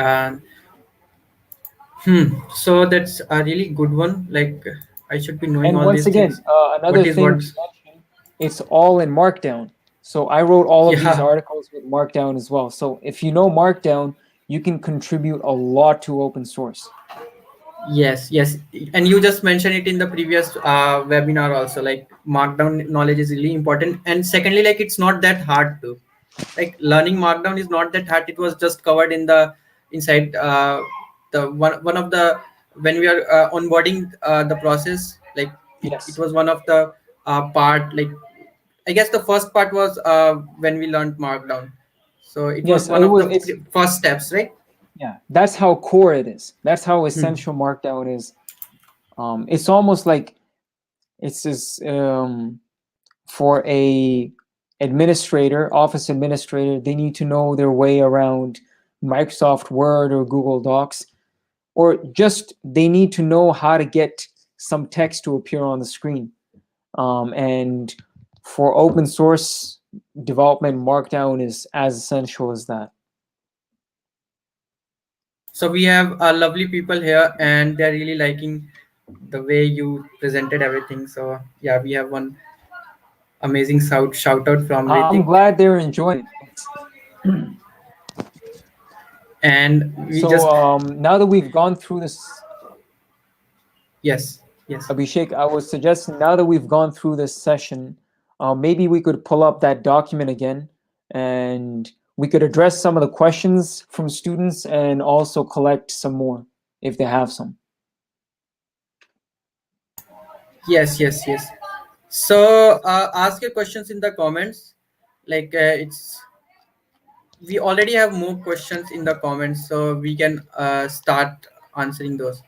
So that's a really good one. Like I should be knowing And all once these again, things. another What is thing to what's mention, it's all in Markdown. So I wrote all of these yeah. articles with Markdown as well. So if you know Markdown, you can contribute a lot to open source. Yes, yes, and you just mentioned it in the previous webinar also. Like Markdown knowledge is really important, and secondly, like it's not that hard to, like learning Markdown is not that hard. It was just covered in the inside the one of the when we are onboarding the process. Like it Yes. was one of the part. Like I guess the first part was when we learned Markdown. So it was Yes, one it of was the it's first steps, right? yeah, that's how core it is. That's how Hmm. essential Markdown is. It's almost like it's this for a administrator, office administrator, they need to know their way around Microsoft Word or Google Docs, or just they need to know how to get some text to appear on the screen. And for open source development, Markdown is as essential as that. So we have lovely people here, and they're really liking the way you presented everything. So yeah, we have one amazing shout out from I'm Ritik, glad they're enjoying it. and we So just now that we've gone through this, yes, yes, Abhishek, I was suggesting now that we've gone through this session, maybe we could pull up that document again and we could address some of the questions from students and also collect some more if they have some. yes, yes, yes. So ask your questions in the comments. Like it's we already have more questions in the comments, so we can start answering those.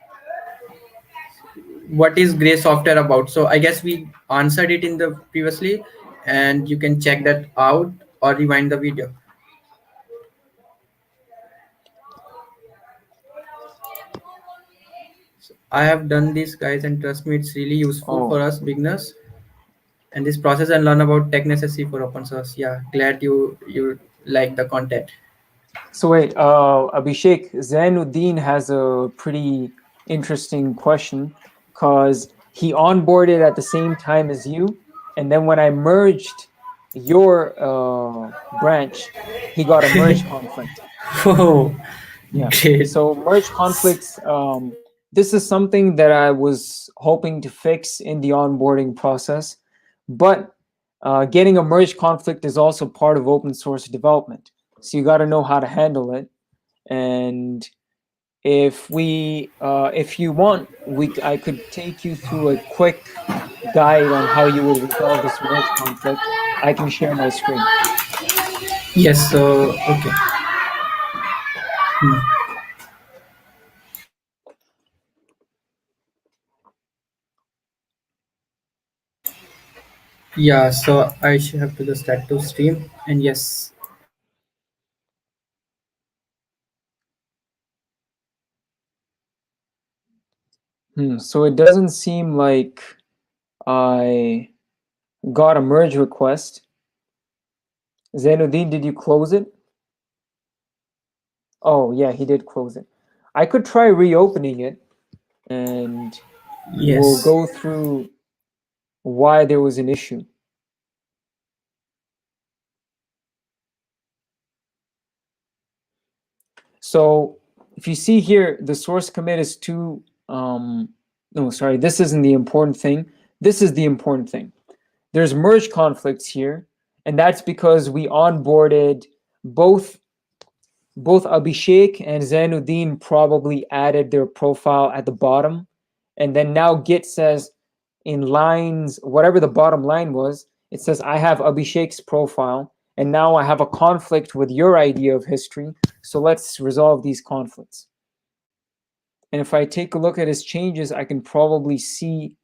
What is gray software about? So I guess we answered it in the previously, and you can check that out or rewind the video. I have done this, guys, and trust me, it's really useful for Oh, us beginners and this process and learn about tech necessary for open source. Yeah, glad you like the content. so wait, Abhishek, Zainuddin has a pretty interesting question because he onboarded at the same time as you, and then when I merged your branch, he got a merge conflict. Oh, Yeah. great. So merge conflicts, this is something that I was hoping to fix in the onboarding process, but getting a merge conflict is also part of open source development. So you got to know how to handle it. And if you want, I could take you through a quick guide on how you would resolve this merge conflict. I can share my screen. Yes, so okay. Hmm. Yeah, so I should have to just start to stream, and yes. So it doesn't seem like I got a merge request. Zainuddin, did you close it? Oh, yeah, he did close it. I could try reopening it and we'll Yes. go through why there was an issue. So if you see here, the source commit is no, sorry, this isn't the important thing. This is the important thing. There's merge conflicts here, and that's because we onboarded both Abhishek and Zainuddin probably added their profile at the bottom. And then now Git says in lines, whatever the bottom line was, it says, I have Abhishek's profile. And now I have a conflict with your idea of history. So let's resolve these conflicts. And if I take a look at his changes, I can probably see,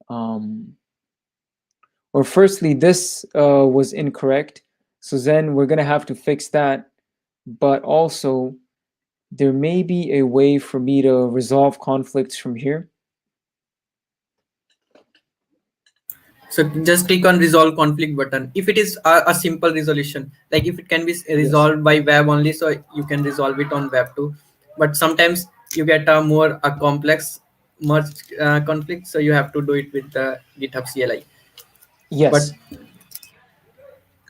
or firstly, this was incorrect. So then we're going to have to fix that. But also, there may be a way for me to resolve conflicts from here. So just click on resolve conflict button. If it is a simple resolution, like if it can be Yes. resolved by web only, so you can resolve it on web too. But sometimes you get a more a complex merge conflict, so you have to do it with the GitHub CLI. But Yes.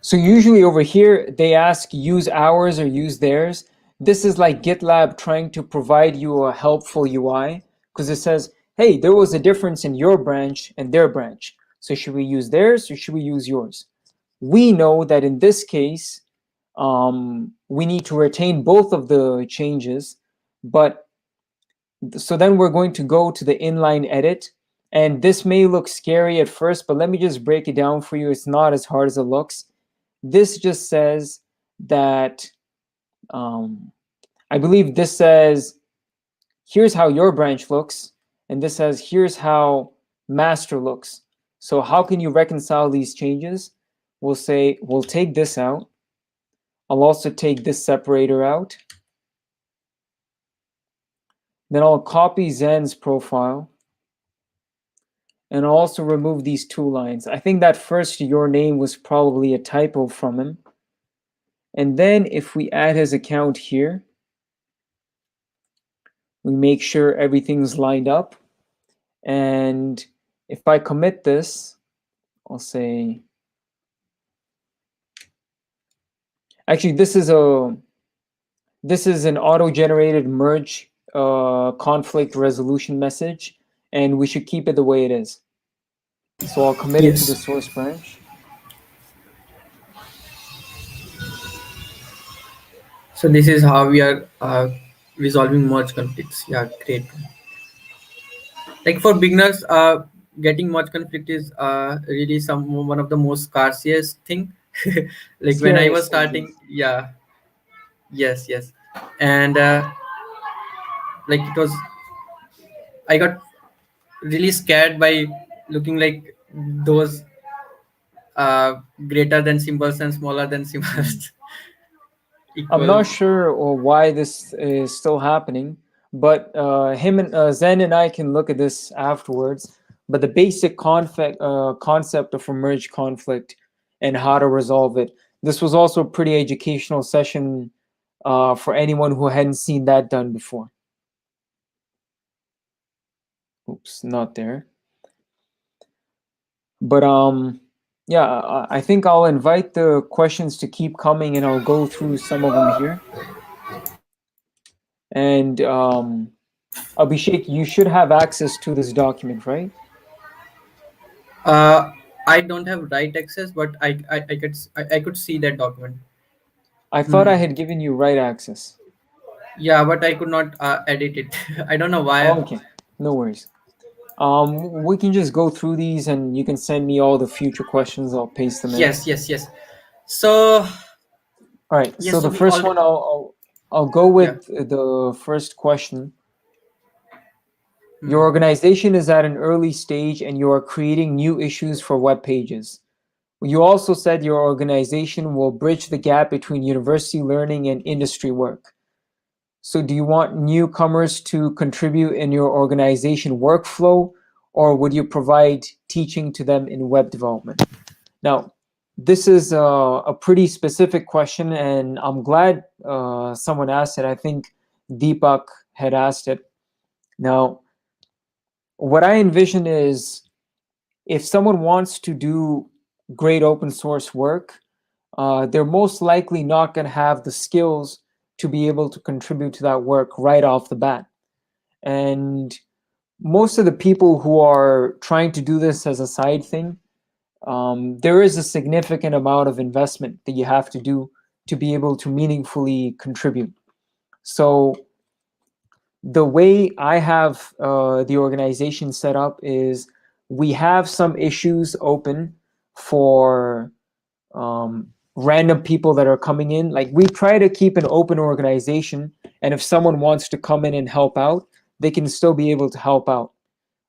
So usually over here, they ask use ours or use theirs. This is like GitLab trying to provide you a helpful UI because it says, hey, there was a difference in your branch and their branch. So should we use theirs or should we use yours? We know that in this case, we need to retain both of the changes, but so then we're going to go to the inline edit. And this may look scary at first, but let me just break it down for you. It's not as hard as it looks. This just says that, I believe this says, here's how your branch looks. And this says, here's how master looks. So how can you reconcile these changes? We'll say, we'll take this out. I'll also take this separator out. Then I'll copy Zen's profile. And I'll also remove these two lines. I think that first your name was probably a typo from him. And then if we add his account here, we make sure everything's lined up. And if I commit this, I'll say, actually, this is an auto-generated merge conflict resolution message, and we should keep it the way it is. So I'll commit it to the yes, source branch. so this is how we are resolving merge conflicts. Yeah, great. Like for beginners, getting merge conflict is really some one of the most scarcest thing. Like when I was Scariest thing, starting, yes. yeah, yes, yes, and like it was, I got really scared by looking like those greater than symbols and smaller than Mm. symbols I'm equal. not sure or why this is still happening, but him and Zen and I can look at this afterwards. But the basic concept of a merge conflict and how to resolve it. This was also a pretty educational session for anyone who hadn't seen that done before. Oops, not there. But yeah, I think I'll invite the questions to keep coming, and I'll go through some of them here. And Abhishek, you should have access to this document, right? Uh, I don't have write access, but I could see that document. I thought I Hmm. had given you write access. Yeah, but I could not edit it. I don't know why. Okay, no worries. We can just go through these, and you can send me all the future questions. I'll paste them in. Yes, yes, yes. So All right. So yes, so the we first all, one, I'll go yeah. with the first question. Your Hmm. organization is at an early stage, and you are creating new issues for web pages. You also said your organization will bridge the gap between university learning and industry work. So do you want newcomers to contribute in your organization workflow, or would you provide teaching to them in web development? Now, this is a pretty specific question, and I'm glad someone asked it. I think Deepak had asked it. Now, what I envision is if someone wants to do great open source work, they're most likely not going to have the skills to be able to contribute to that work right off the bat. And most of the people who are trying to do this as a side thing, there is a significant amount of investment that you have to do to be able to meaningfully contribute. So the way I have the organization set up is we have some issues open for random people that are coming in. Like we try to keep an open organization, and if someone wants to come in and help out, they can still be able to help out.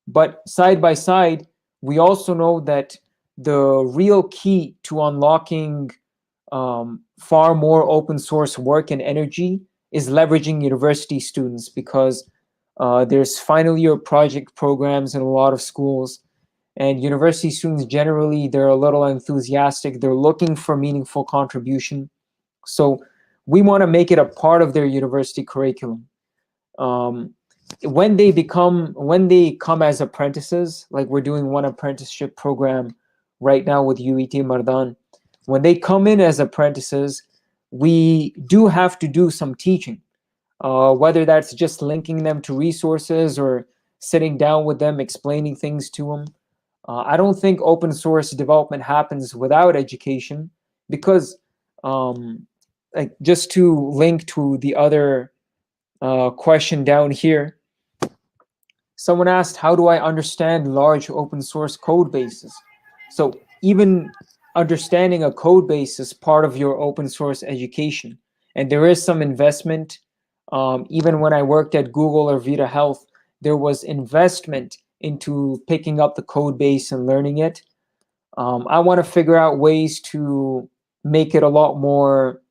But side by side, we also know that the real key to unlocking far more open source work and energy is leveraging university students because there's final year project programs in a lot of schools. And university students generally, they're a little enthusiastic. They're looking for meaningful contribution. So we want to make it a part of their university curriculum. Um, when they come as apprentices, like we're doing one apprenticeship program right now with UofT Markdown. When they come in as apprentices, we do have to do some teaching, whether that's just linking them to resources or sitting down with them, explaining things to them. I don't think open source development happens without education, because, like, just to link to the other question down here, someone asked, how do I understand large open source code bases? So even understanding a code base is part of your open source education. And there is some investment. Even when I worked at Google or Vita Health, there was investment into picking up the code base and learning it. I want to figure out ways to make it a lot more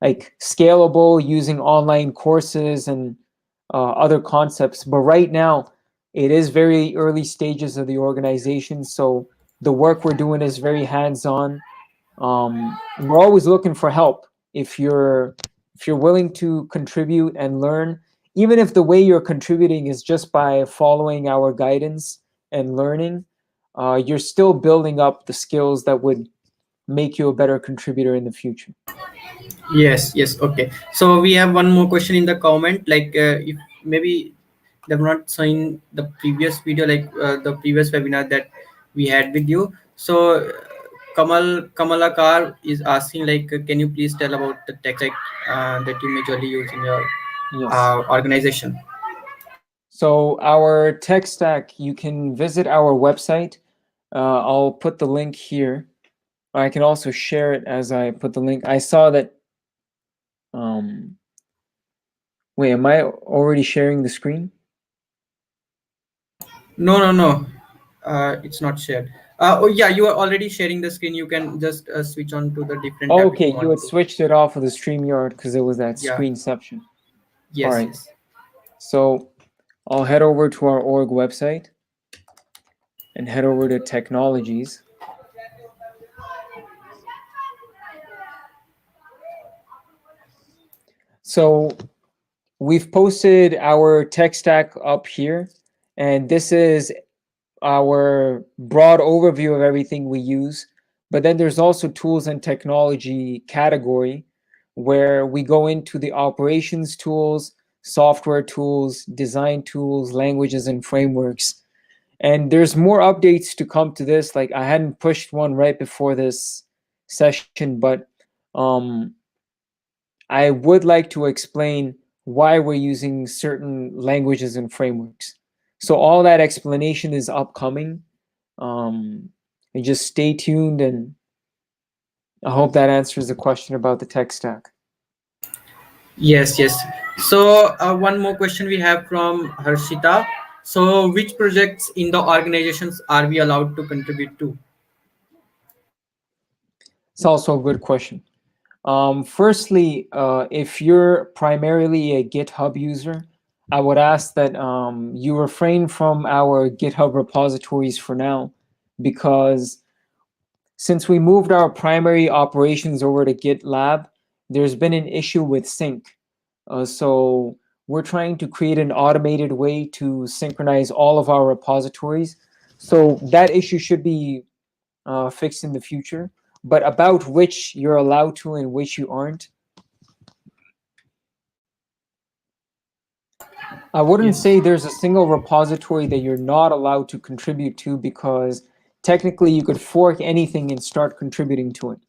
like scalable, using online courses and other concepts. But right now, it is very early stages of the organization, so the work we're doing is very hands-on. We're always looking for help. If you're willing to contribute and learn, even if the way you're contributing is just by following our guidance and learning, you're still building up the skills that would make you a better contributor in the future. Yes, yes, okay. So we have one more question in the comment. Like, if maybe they've not seen the previous video, like the previous webinar that we had with you. So Kamalakar is asking, like, can you please tell about the tech stack that you majorly use in your Yes. organization? So our tech stack, you can visit our website. I'll put the link here. I can also share it as I put the link. I saw that. Wait, am I already sharing the screen? No, no, no. It's not shared. Oh yeah, you are already sharing the screen. You can just switch on to the different Oh, tab if okay, you you want had to. switched it off of the StreamYard because it was that Yeah. screenception. All Yes. right. Yes. So I'll head over to our org website and head over to technologies. So we've posted our tech stack up here, and this is our broad overview of everything we use. But then there's also tools and technology category, where we go into the operations tools, software tools, design tools, languages, and frameworks. And there's more updates to come to this. Like, I hadn't pushed one right before this session, but um, I would like to explain why we're using certain languages and frameworks. So all that explanation is upcoming. And just stay tuned, and I hope that answers the question about the tech stack. Yes, yes. So one more question we have from Harshita. So which projects in the organizations are we allowed to contribute to? It's also a good question. Firstly, if you're primarily a GitHub user, I would ask that you refrain from our GitHub repositories for now, because since we moved our primary operations over to GitLab, there's been an issue with sync. So we're trying to create an automated way to synchronize all of our repositories. So that issue should be fixed in the future. But about which you're allowed to and which you aren't, I wouldn't Yes. say there's a single repository that you're not allowed to contribute to, because technically you could fork anything and start contributing to it.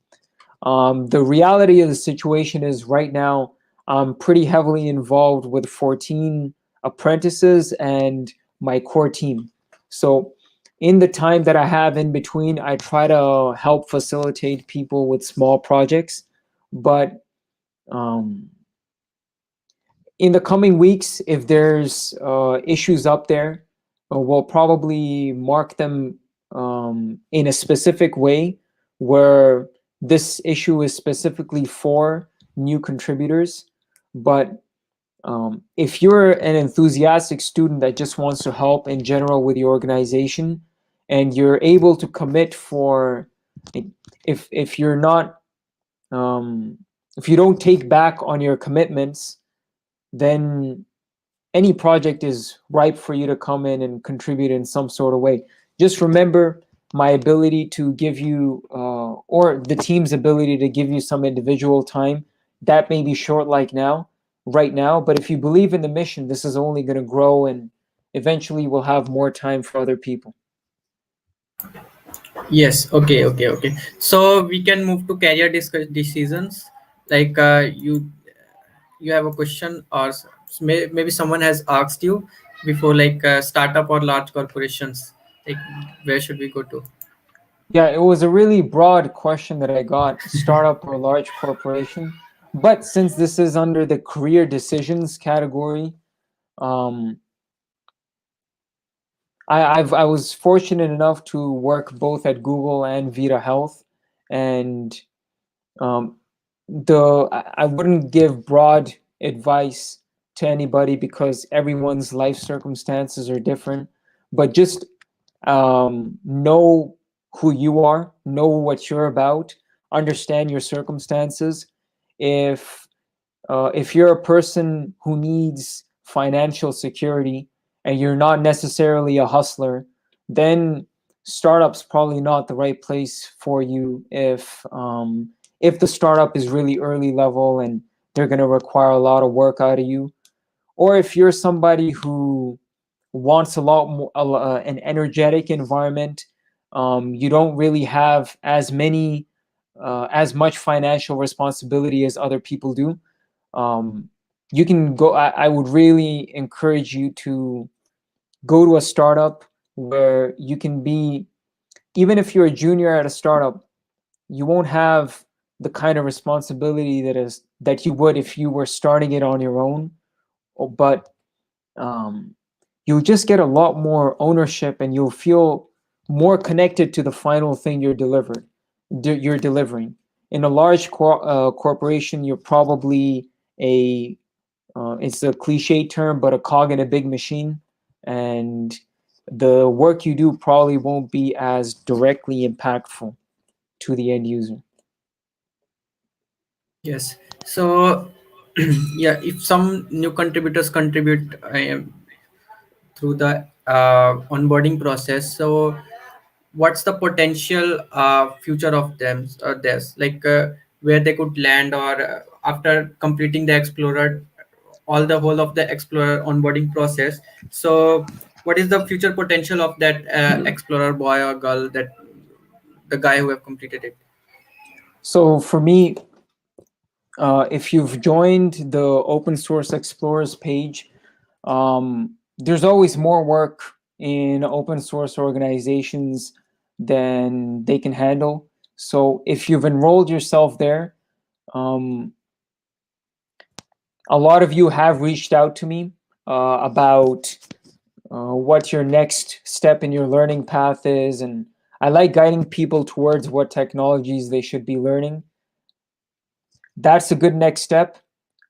The reality of the situation is, right now, I'm pretty heavily involved with 14 apprentices and my core team. So in the time that I have in between, I try to help facilitate people with small projects. But um, in the coming weeks, if there's issues up there, we'll probably mark them in a specific way, where this issue is specifically for new contributors. But If you're an enthusiastic student that just wants to help in general with your organization, and you're able to commit for, if you're not, if you don't take back on your commitments, then any project is ripe for you to come in and contribute in some sort of way. Just remember my ability to give you, or the team's ability to give you some individual time. That may be short like now, right now, but if you believe in the mission, this is only going to grow, and eventually we'll have more time for other people. Yes. Okay. Okay. Okay. So we can move to career decisions. Like you have a question, or maybe someone has asked you before, like startup or large corporations. Like where should we go to? Yeah, it was a really broad question that I got, startup or large corporation. But since this is under the career decisions category, um, I was fortunate enough to work both at Google and Vita Health, and um, I wouldn't give broad advice to anybody because everyone's life circumstances are different. But just know who you are, know what you're about, understand your circumstances. If if you're a person who needs financial security and you're not necessarily a hustler, then startup's probably not the right place for you. If the startup is really early level and they're going to require a lot of work out of you, or if you're somebody who wants a lot more, an energetic environment, you don't really have as much financial responsibility as other people do, um, you can go. I would really encourage you to go to a startup where you can be, even if you're a junior at a startup, you won't have the kind of responsibility that you would if you were starting it on your own. But um, you'll just get a lot more ownership, and you'll feel more connected to the final thing you're delivering. In a large corporation, you're probably a it's a cliche term, but a cog in a big machine, and the work you do probably won't be as directly impactful to the end user. Yes. So yeah, if some new contributors contribute through the onboarding process, so what's the potential future of them, this, like where they could land, or after completing the explorer, all the whole of the explorer onboarding process. So what is the future potential of that explorer boy or girl, that the guy who have completed it? So for me, if you've joined the open source explorers page, there's always more work in open source organizations than they can handle. So if you've enrolled yourself there, um, a lot of you have reached out to me about what your next step in your learning path is, and I like guiding people towards what technologies they should be learning. That's a good next step.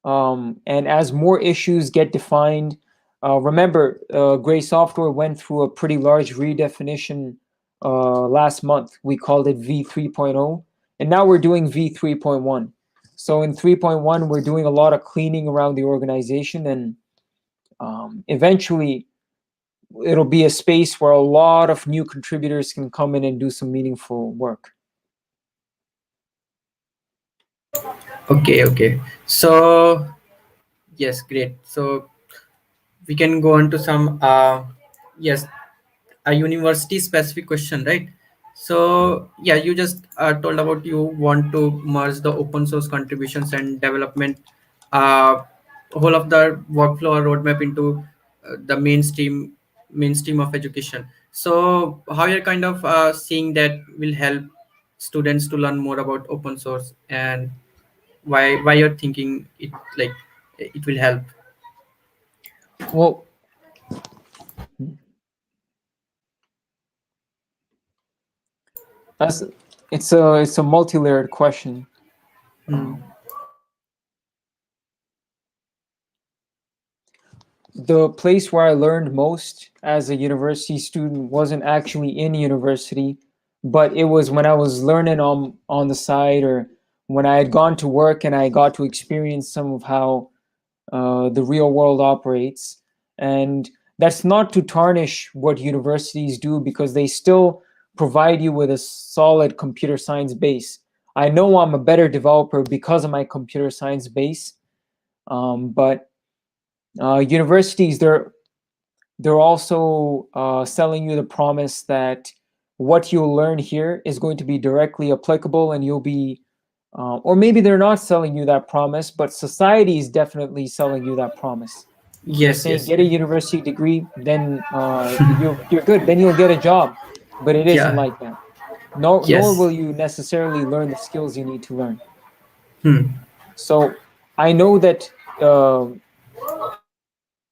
And as more issues get defined, remember, Gray Software went through a pretty large redefinition last month. We called it V 3.0, and now we're doing V 3.1. So in 3.1, we're doing a lot of cleaning around the organization, and eventually it'll be a space where a lot of new contributors can come in and do some meaningful work. Okay, okay. So yes, great. So we can go on to some yes, a university specific question, right? So yeah, you just told about you want to merge the open source contributions and development, uh, whole of the workflow or roadmap into the mainstream of education. So how you're kind of seeing that will help students to learn more about open source, and why you're thinking it, like it will help? Well, that's it's a multi-layered question. Hmm. the place where I learned most as a university student wasn't actually in university, but it was when I was learning on the side, or when I had gone to work and I got to experience some of how the real world operates. And that's not to tarnish what universities do, because they still provide you with a solid computer science base. I know I'm a better developer because of my computer science base, but universities, they're also selling you the promise that what you'll learn here is going to be directly applicable, and you'll be, or maybe they're not selling you that promise, but society is definitely selling you that promise. They're Yes, saying yes, get a university degree, then you're good, then you'll get a job. But it isn't yeah, like that. No, nor yes. will you necessarily learn the skills you need to learn. Hmm. So I know that uh,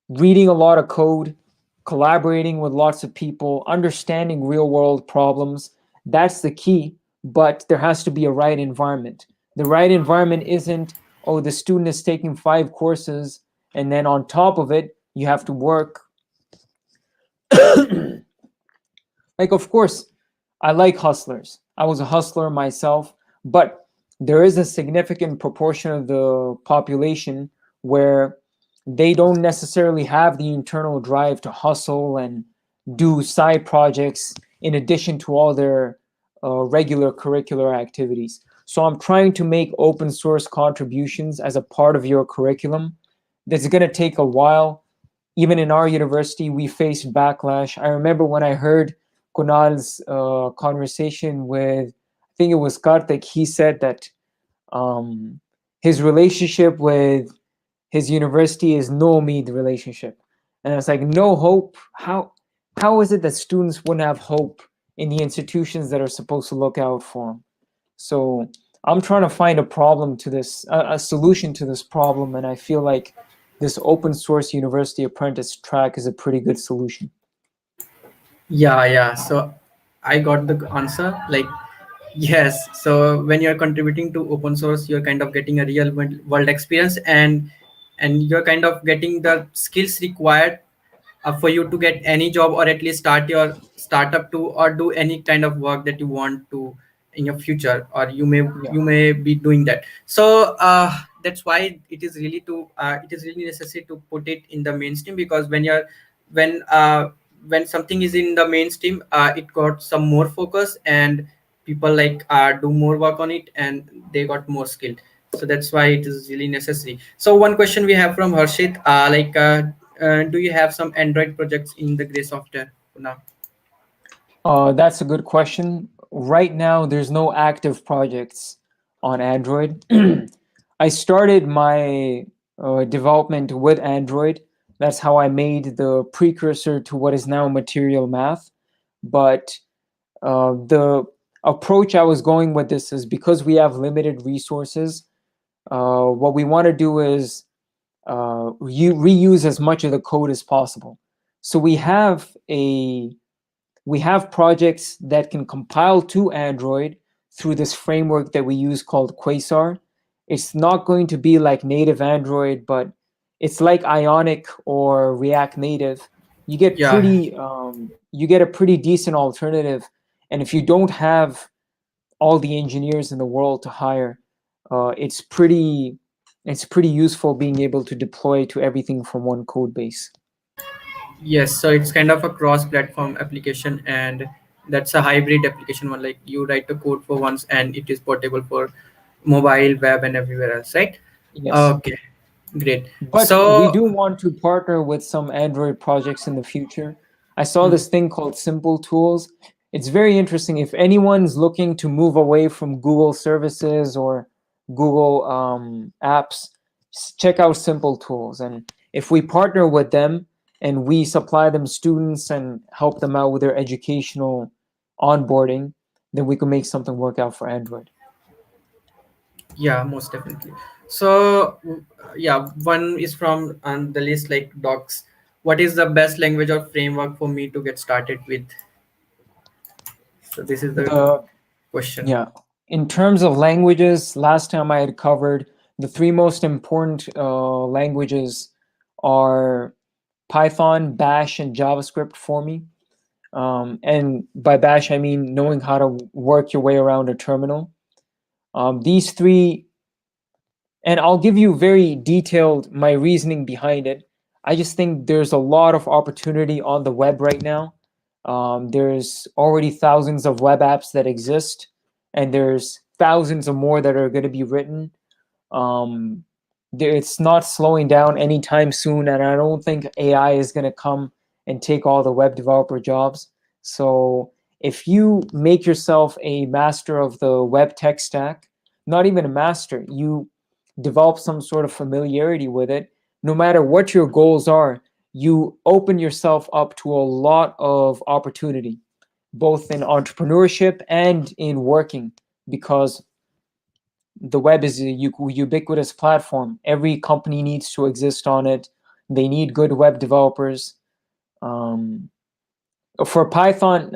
reading a lot of code, collaborating with lots of people, understanding real world problems, that's the key. But there has to be a right environment. The right environment isn't, oh, the student is taking 5 courses, and then on top of it, you have to work. Like, of course, I like hustlers. I was a hustler myself, but there is a significant proportion of the population where they don't necessarily have the internal drive to hustle and do side projects in addition to all their regular curricular activities. So I'm trying to make open source contributions as a part of your curriculum. That's going to take a while. Even in our university, we faced backlash. I remember when I heard Kunal's conversation with, I think it was Karthik, he said that um, his relationship with his university is no meet relationship. And it's like, no hope. How is it that students wouldn't have hope in the institutions that are supposed to look out for them? So I'm trying to find a problem to this, a solution to this problem, and I feel like this open source university apprentice track is a pretty good solution. Yeah, yeah. So I got the answer. Like, yes. So when you're contributing to open source, you're kind of getting a real world experience, and you're kind of getting the skills required for you to get any job, or at least start your startup to, or do any kind of work that you want to in your future, or Yeah. you may be doing that. So that's why it is really necessary to put it in the mainstream, because when uh, when something is in the mainstream, it got some more focus, and people like do more work on it, and they got more skilled. So that's why it is really necessary. So one question we have from Harshit, do you have some Android projects in the gray software now? That's a good question. Right now, there's no active projects on Android. I started my development with Android. That's how I made the precursor to what is now material math. But the approach I was going with this is, because we have limited resources, what we want to do is reuse as much of the code as possible. So we have projects that can compile to Android through this framework that we use called Quasar. It's not going to be like native Android, but it's like Ionic or React Native. Yeah. You get a pretty decent alternative. And if you don't have all the engineers in the world to hire, it's pretty useful being able to deploy to everything from one code base. Yes, so it's kind of a cross-platform application, and that's a hybrid application one. Like, you write the code for once, and it is portable for mobile, web, and everywhere else, right? Yes. Okay, great. But we So, do want to partner with some Android projects in the future. I saw hmm, this thing called Simple Tools. It's very interesting. If anyone's looking to move away from Google services or Google apps, check out Simple Tools. And if we partner with them and we supply them students and help them out with their educational onboarding, then we can make something work out for Android. yeah, most definitely. So, yeah, one is from on the list, like docs. What is the best language or framework for me to get started with? So this is the The question. Yeah. In terms of languages, last time I had covered the three most important languages are Python, Bash, and JavaScript for me. And by Bash, I mean knowing how to work your way around a terminal. These three, and I'll give you very detailed my reasoning behind it. I just think there's a lot of opportunity on the web right now. There's already thousands of web apps that exist, and there's thousands of more that are going to be written. Um, it's not slowing down anytime soon, and I don't think AI is going to come and take all the web developer jobs. So if you make yourself a master of the web tech stack, not even a master, you develop some sort of familiarity with it, no matter what your goals are, you open yourself up to a lot of opportunity, both in entrepreneurship and in working, because the web is a ubiquitous platform. Every company needs to exist on it. They need good web developers. Um, for Python,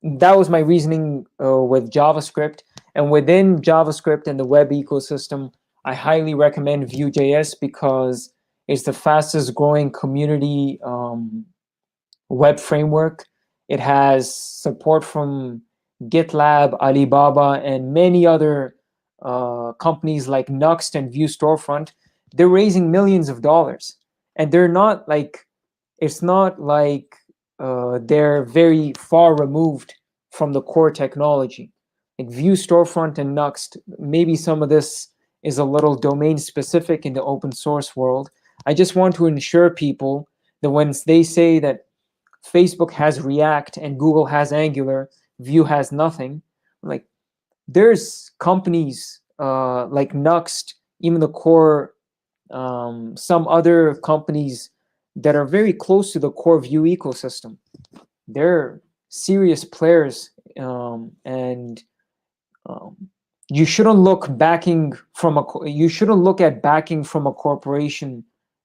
that was my reasoning with JavaScript. And within JavaScript and the web ecosystem, I highly recommend Vue Js because it's the fastest growing community web framework. It has support from GitLab, Alibaba, and many other companies like Nuxt and Vue Storefront. They're raising millions of dollars, and they're not like, it's not like they're very far removed from the core technology. Like Vue Storefront and Nuxt, maybe some of this is a little domain specific in the open source world. I just want to ensure people that when they say that Facebook has React and Google has Angular, Vue has nothing, like there's companies like Nuxt, even the core, some other companies that are very close to the core Vue ecosystem. They're serious players, and um, you shouldn't look backing from you shouldn't look at backing from a corporation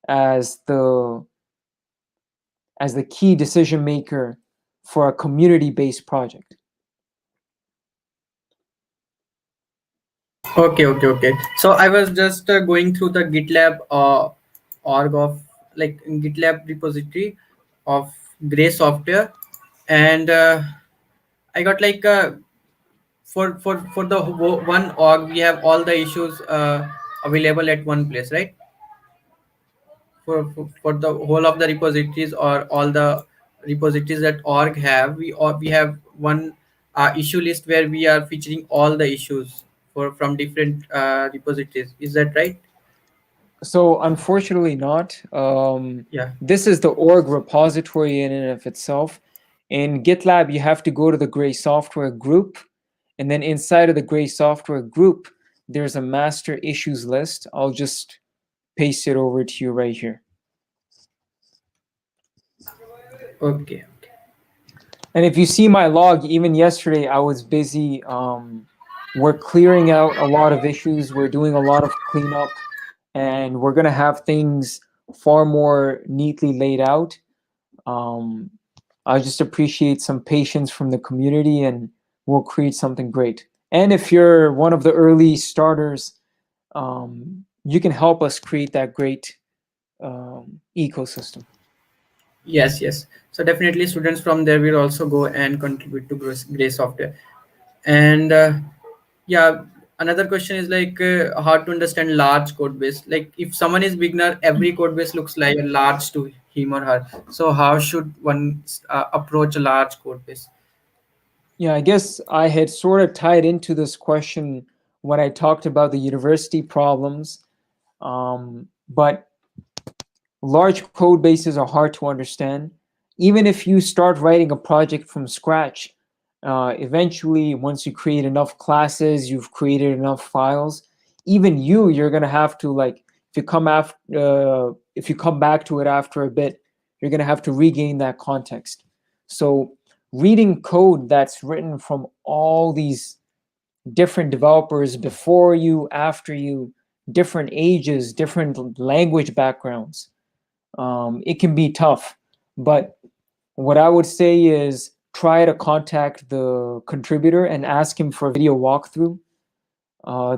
as the key decision maker for a community based project. Okay, okay, okay. So I was just going through the GitLab org of like GitLab repository of Gray software, and I got like for the one org we have all the issues available at one place, right? For the whole of the repositories or all the repositories that org have, we have one issue list where we are featuring all the issues for from different repositories. Is that right? So unfortunately not. Yeah. This is the org repository in and of itself. In GitLab, you have to go to the Gray Software group, and then inside of the Gray Software group, there's a master issues list. I'll just paste it over to you right here. Okay. And if you see my log, even yesterday, I was busy. We're clearing out a lot of issues. We're doing a lot of cleanup, and we're going to have things far more neatly laid out. Um, I just appreciate some patience from the community, and we'll create something great. And if you're one of the early starters, you can help us create that great ecosystem. Yes, yes. So definitely students from there will also go and contribute to Gray software. And yeah, another question is like how to understand large code base. Like if someone is beginner, every code base looks like a large to him or her. So how should one approach a large code base? Yeah, I guess I had sort of tied into this question when I talked about the university problems. But large code bases are hard to understand. Even if you start writing a project from scratch, eventually, once you create enough classes, you've created enough files, even you're gonna have to like, if you come back to it after a bit, you're gonna have to regain that context. So reading code that's written from all these different developers before you, after you, different ages, different language backgrounds, it can be tough. But what I would say is try to contact the contributor and ask him for a video walkthrough.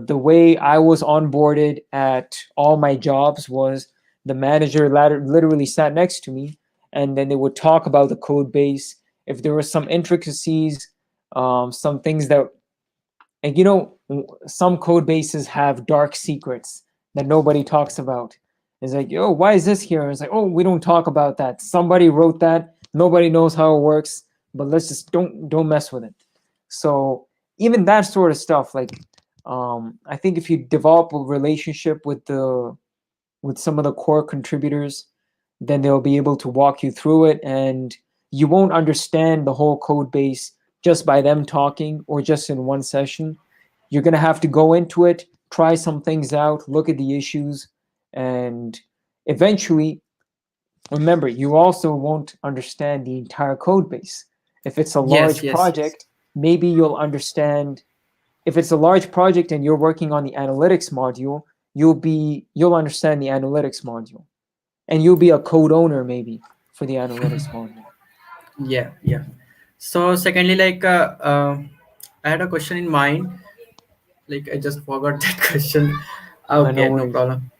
The way I was onboarded at all my jobs was the manager literally sat next to me, and then they would talk about the code base. If there were some intricacies, some things that, and some code bases have dark secrets that nobody talks about. It's like, yo, why is this here? It's like, oh, we don't talk about that. Somebody wrote that. Nobody knows how it works, but let's just don't mess with it. So even that sort of stuff, like, I think if you develop a relationship with some of the core contributors, then they'll be able to walk you through it, and you won't understand the whole code base just by them talking or just in one session. You're going to have to go into it, try some things out, look at the issues, and eventually, remember, you also won't understand the entire code base. If it's a Yes, large yes, yes. project, maybe you'll understand. If it's a large project and you're working on the analytics module, you'll understand the analytics module, and you'll be a code owner maybe for the analytics module. Yeah, yeah. So secondly, I had a question in mind. Like I just forgot that question. No Okay, no worries. problem.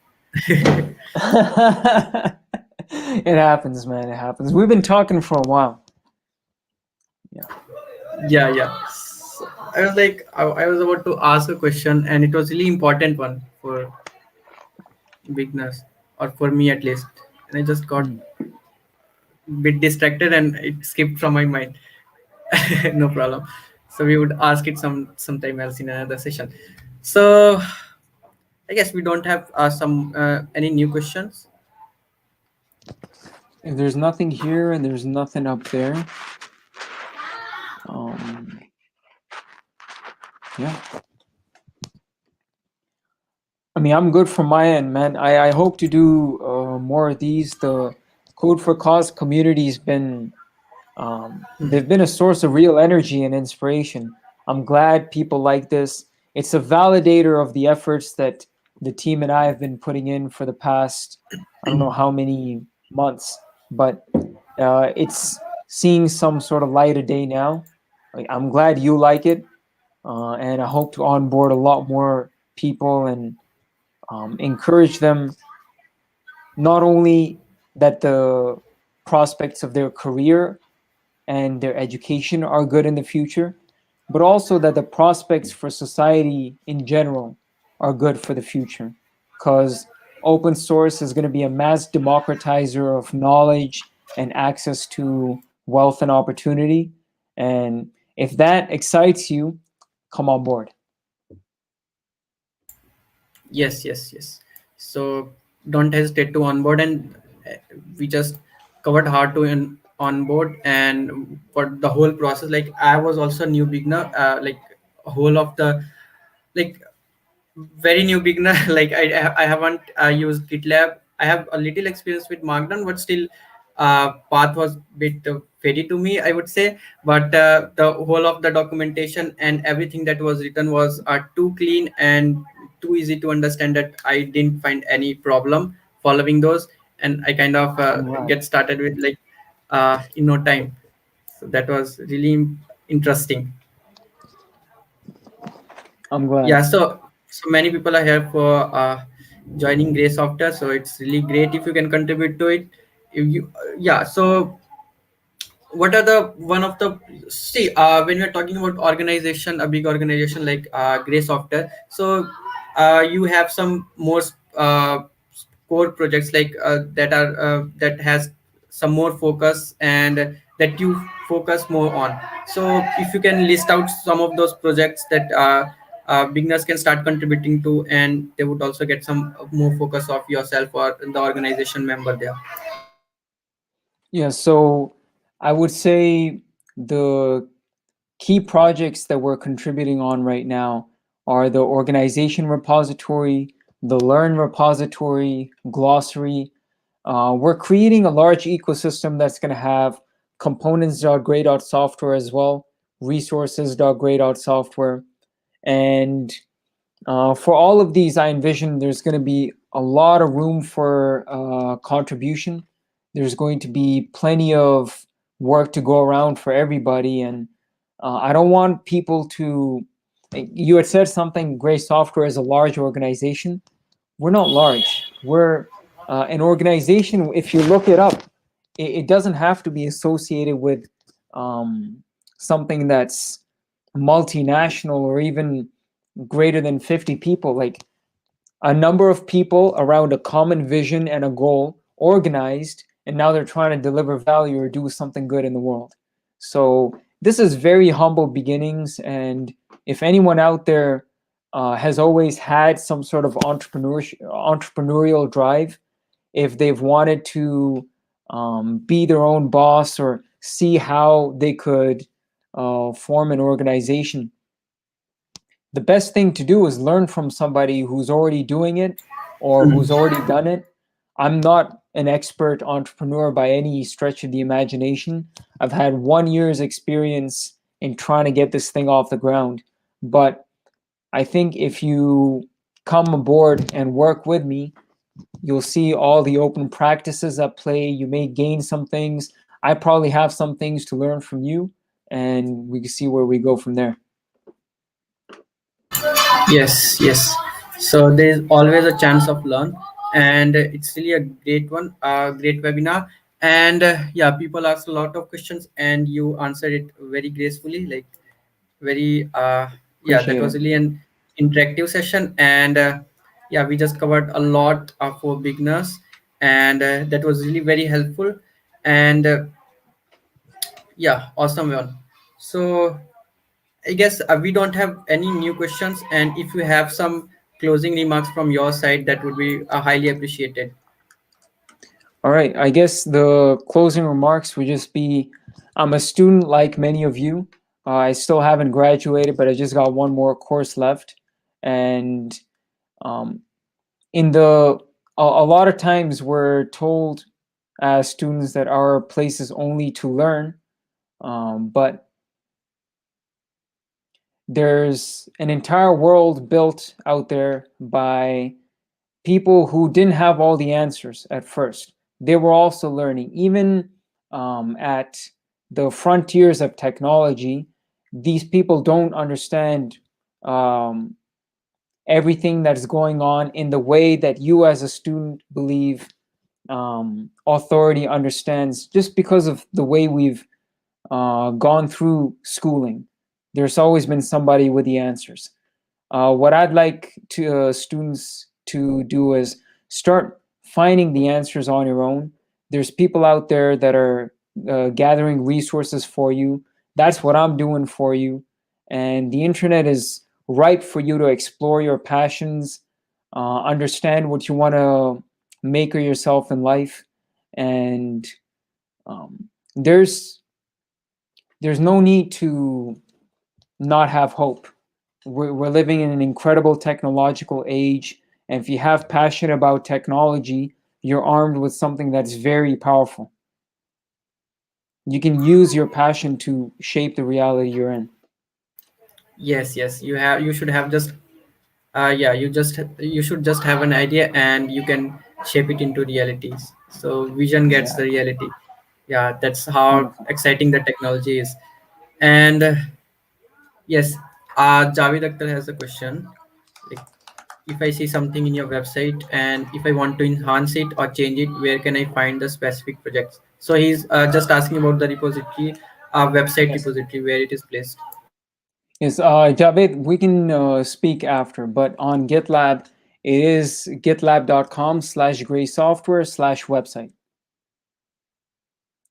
It happens, man. It happens. We've been talking for a while. Yeah. Yeah, yeah. So, I was about to ask a question, and it was really important one for beginners, or for me at least. And I just got Mm. a bit distracted, and it skipped from my mind. No problem. So we would ask it sometime else in another session. So I guess we don't have some any new questions. If there's nothing here and there's nothing up there, um, yeah. I mean, I'm good from my end, man. I hope to do more of these. The Code for Cause community's been they've been a source of real energy and inspiration. I'm glad people like this. It's a validator of the efforts that the team and I have been putting in for the past, I don't know how many months, but it's seeing some sort of light of day now. Like, I'm glad you like it, and I hope to onboard a lot more people and encourage them, not only that the prospects of their career and their education are good in the future, but also that the prospects for society in general are good for the future. Because open source is going to be a mass democratizer of knowledge and access to wealth and opportunity. And if that excites you, come on board. Yes, yes, yes. So don't hesitate to onboard, and uh, we just covered how to onboard and for the whole process. Like I was also new beginner, like whole of the like very new beginner. Like I haven't used GitLab. I have a little experience with Markdown, but still path was bit fairy to me, I would say. But the whole of the documentation and everything that was written was too clean and too easy to understand that I didn't find any problem following those, and I kind of I'm glad. get started with like in no time. So that was really interesting. I'm glad. Yeah, so many people are here for joining Gray Software, so it's really great if you can contribute to it. If you Yeah, so what are the one of the see when we're talking about organization, a big organization like Gray Software, so you have some more core projects like that has some more focus and that you focus more on. So if you can list out some of those projects that beginners can start contributing to, and they would also get some more focus of yourself or the organization member there. Yeah, so I would say the key projects that we're contributing on right now are the organization repository, the learn repository, glossary. We're creating a large ecosystem that's going to have components.gray.software as well, resources.gray.software. And for all of these, I envision there's going to be a lot of room for contribution. There's going to be plenty of work to go around for everybody, and I don't want people to. You had said something. Gray Software is a large organization. We're not large. We're An organization, if you look it up, it doesn't have to be associated with um, something that's multinational or even greater than 50 people. Like a number of people around a common vision and a goal organized, and now they're trying to deliver value or do something good in the world. So this is very humble beginnings, and if anyone out there has always had some sort of entrepreneurial drive, if they've wanted to be their own boss or see how they could form an organization, the best thing to do is learn from somebody who's already doing it or who's already done it. I'm not an expert entrepreneur by any stretch of the imagination. I've had 1 year's experience in trying to get this thing off the ground. But I think if you come aboard and work with me, you'll see all the open practices at play. You may gain some things. I probably have some things to learn from you, and we can see where we go from there. Yes, yes. So there is always a chance of learn, and it's really a great one, a great webinar. And yeah, people ask a lot of questions, and you answered it very gracefully, like very yeah. That Appreciate was it. really an interactive session, and yeah, we just covered a lot for beginners, and that was really very helpful. And yeah, awesome one. So I guess we don't have any new questions, and if you have some closing remarks from your side, that would be highly appreciated. All right. I guess the closing remarks would just be I'm a student like many of you. I still haven't graduated, but I just got one more course left. And um, in the a lot of times we're told as students that our place is only to learn, but there's an entire world built out there by people who didn't have all the answers at first. They were also learning. Even at the frontiers of technology, these people don't understand um, everything that's going on in the way that you, as a student, believe authority understands, just because of the way we've gone through schooling. There's always been somebody with the answers. What I'd like to students to do is start finding the answers on your own. There's people out there that are gathering resources for you. That's what I'm doing for you. And the internet is ripe for you to explore your passions, understand what you want to make of yourself in life. And um, there's there's no need to not have hope. We're living in an incredible technological age, and if you have passion about technology, you're armed with something that's very powerful. You can use your passion to shape the reality you're in. Yes, yes. You should have just yeah. You should just have an idea, and you can shape it into realities. So vision gets the Exactly. reality. Yeah, that's how Wonderful. exciting the technology is. And yes, Javed Akhtar has a question. Like, if I see something in your website and if I want to enhance it or change it, where can I find the specific projects? So he's just asking about the repository, website Yes. repository, where it is placed. Yes, Javed, we can speak after, but on GitLab, it is gitlab.com/graysoftware/website.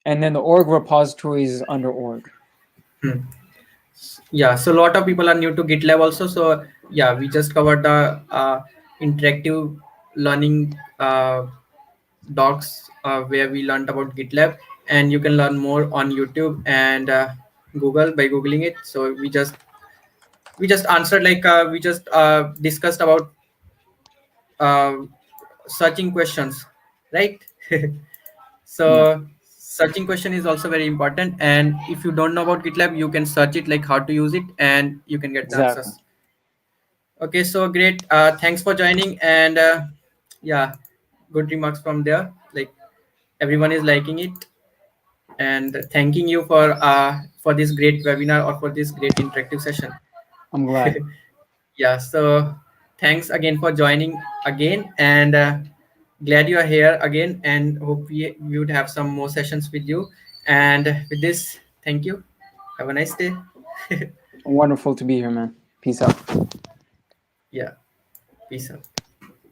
And then the org repository is under org. Hmm. Yeah, so a lot of people are new to GitLab also. So yeah, we just covered the interactive learning docs where we learned about GitLab, and you can learn more on YouTube and Google by googling it. So we just answered, like we just discussed about uh, searching questions, right? Yeah, So searching question is also very important, and if you don't know about GitLab, you can search it, like how to use it, and you can get the exactly. answers. Okay, so great. Thanks for joining, and yeah, good remarks from there. Like everyone is liking it, and thanking you for this great webinar or for this great interactive session. I'm glad. Yeah, so thanks again for joining again, and glad you are here again, and hope we would have some more sessions with you. And with this, thank you. Have a nice day. Wonderful to be here, man. Peace out. Yeah, peace out.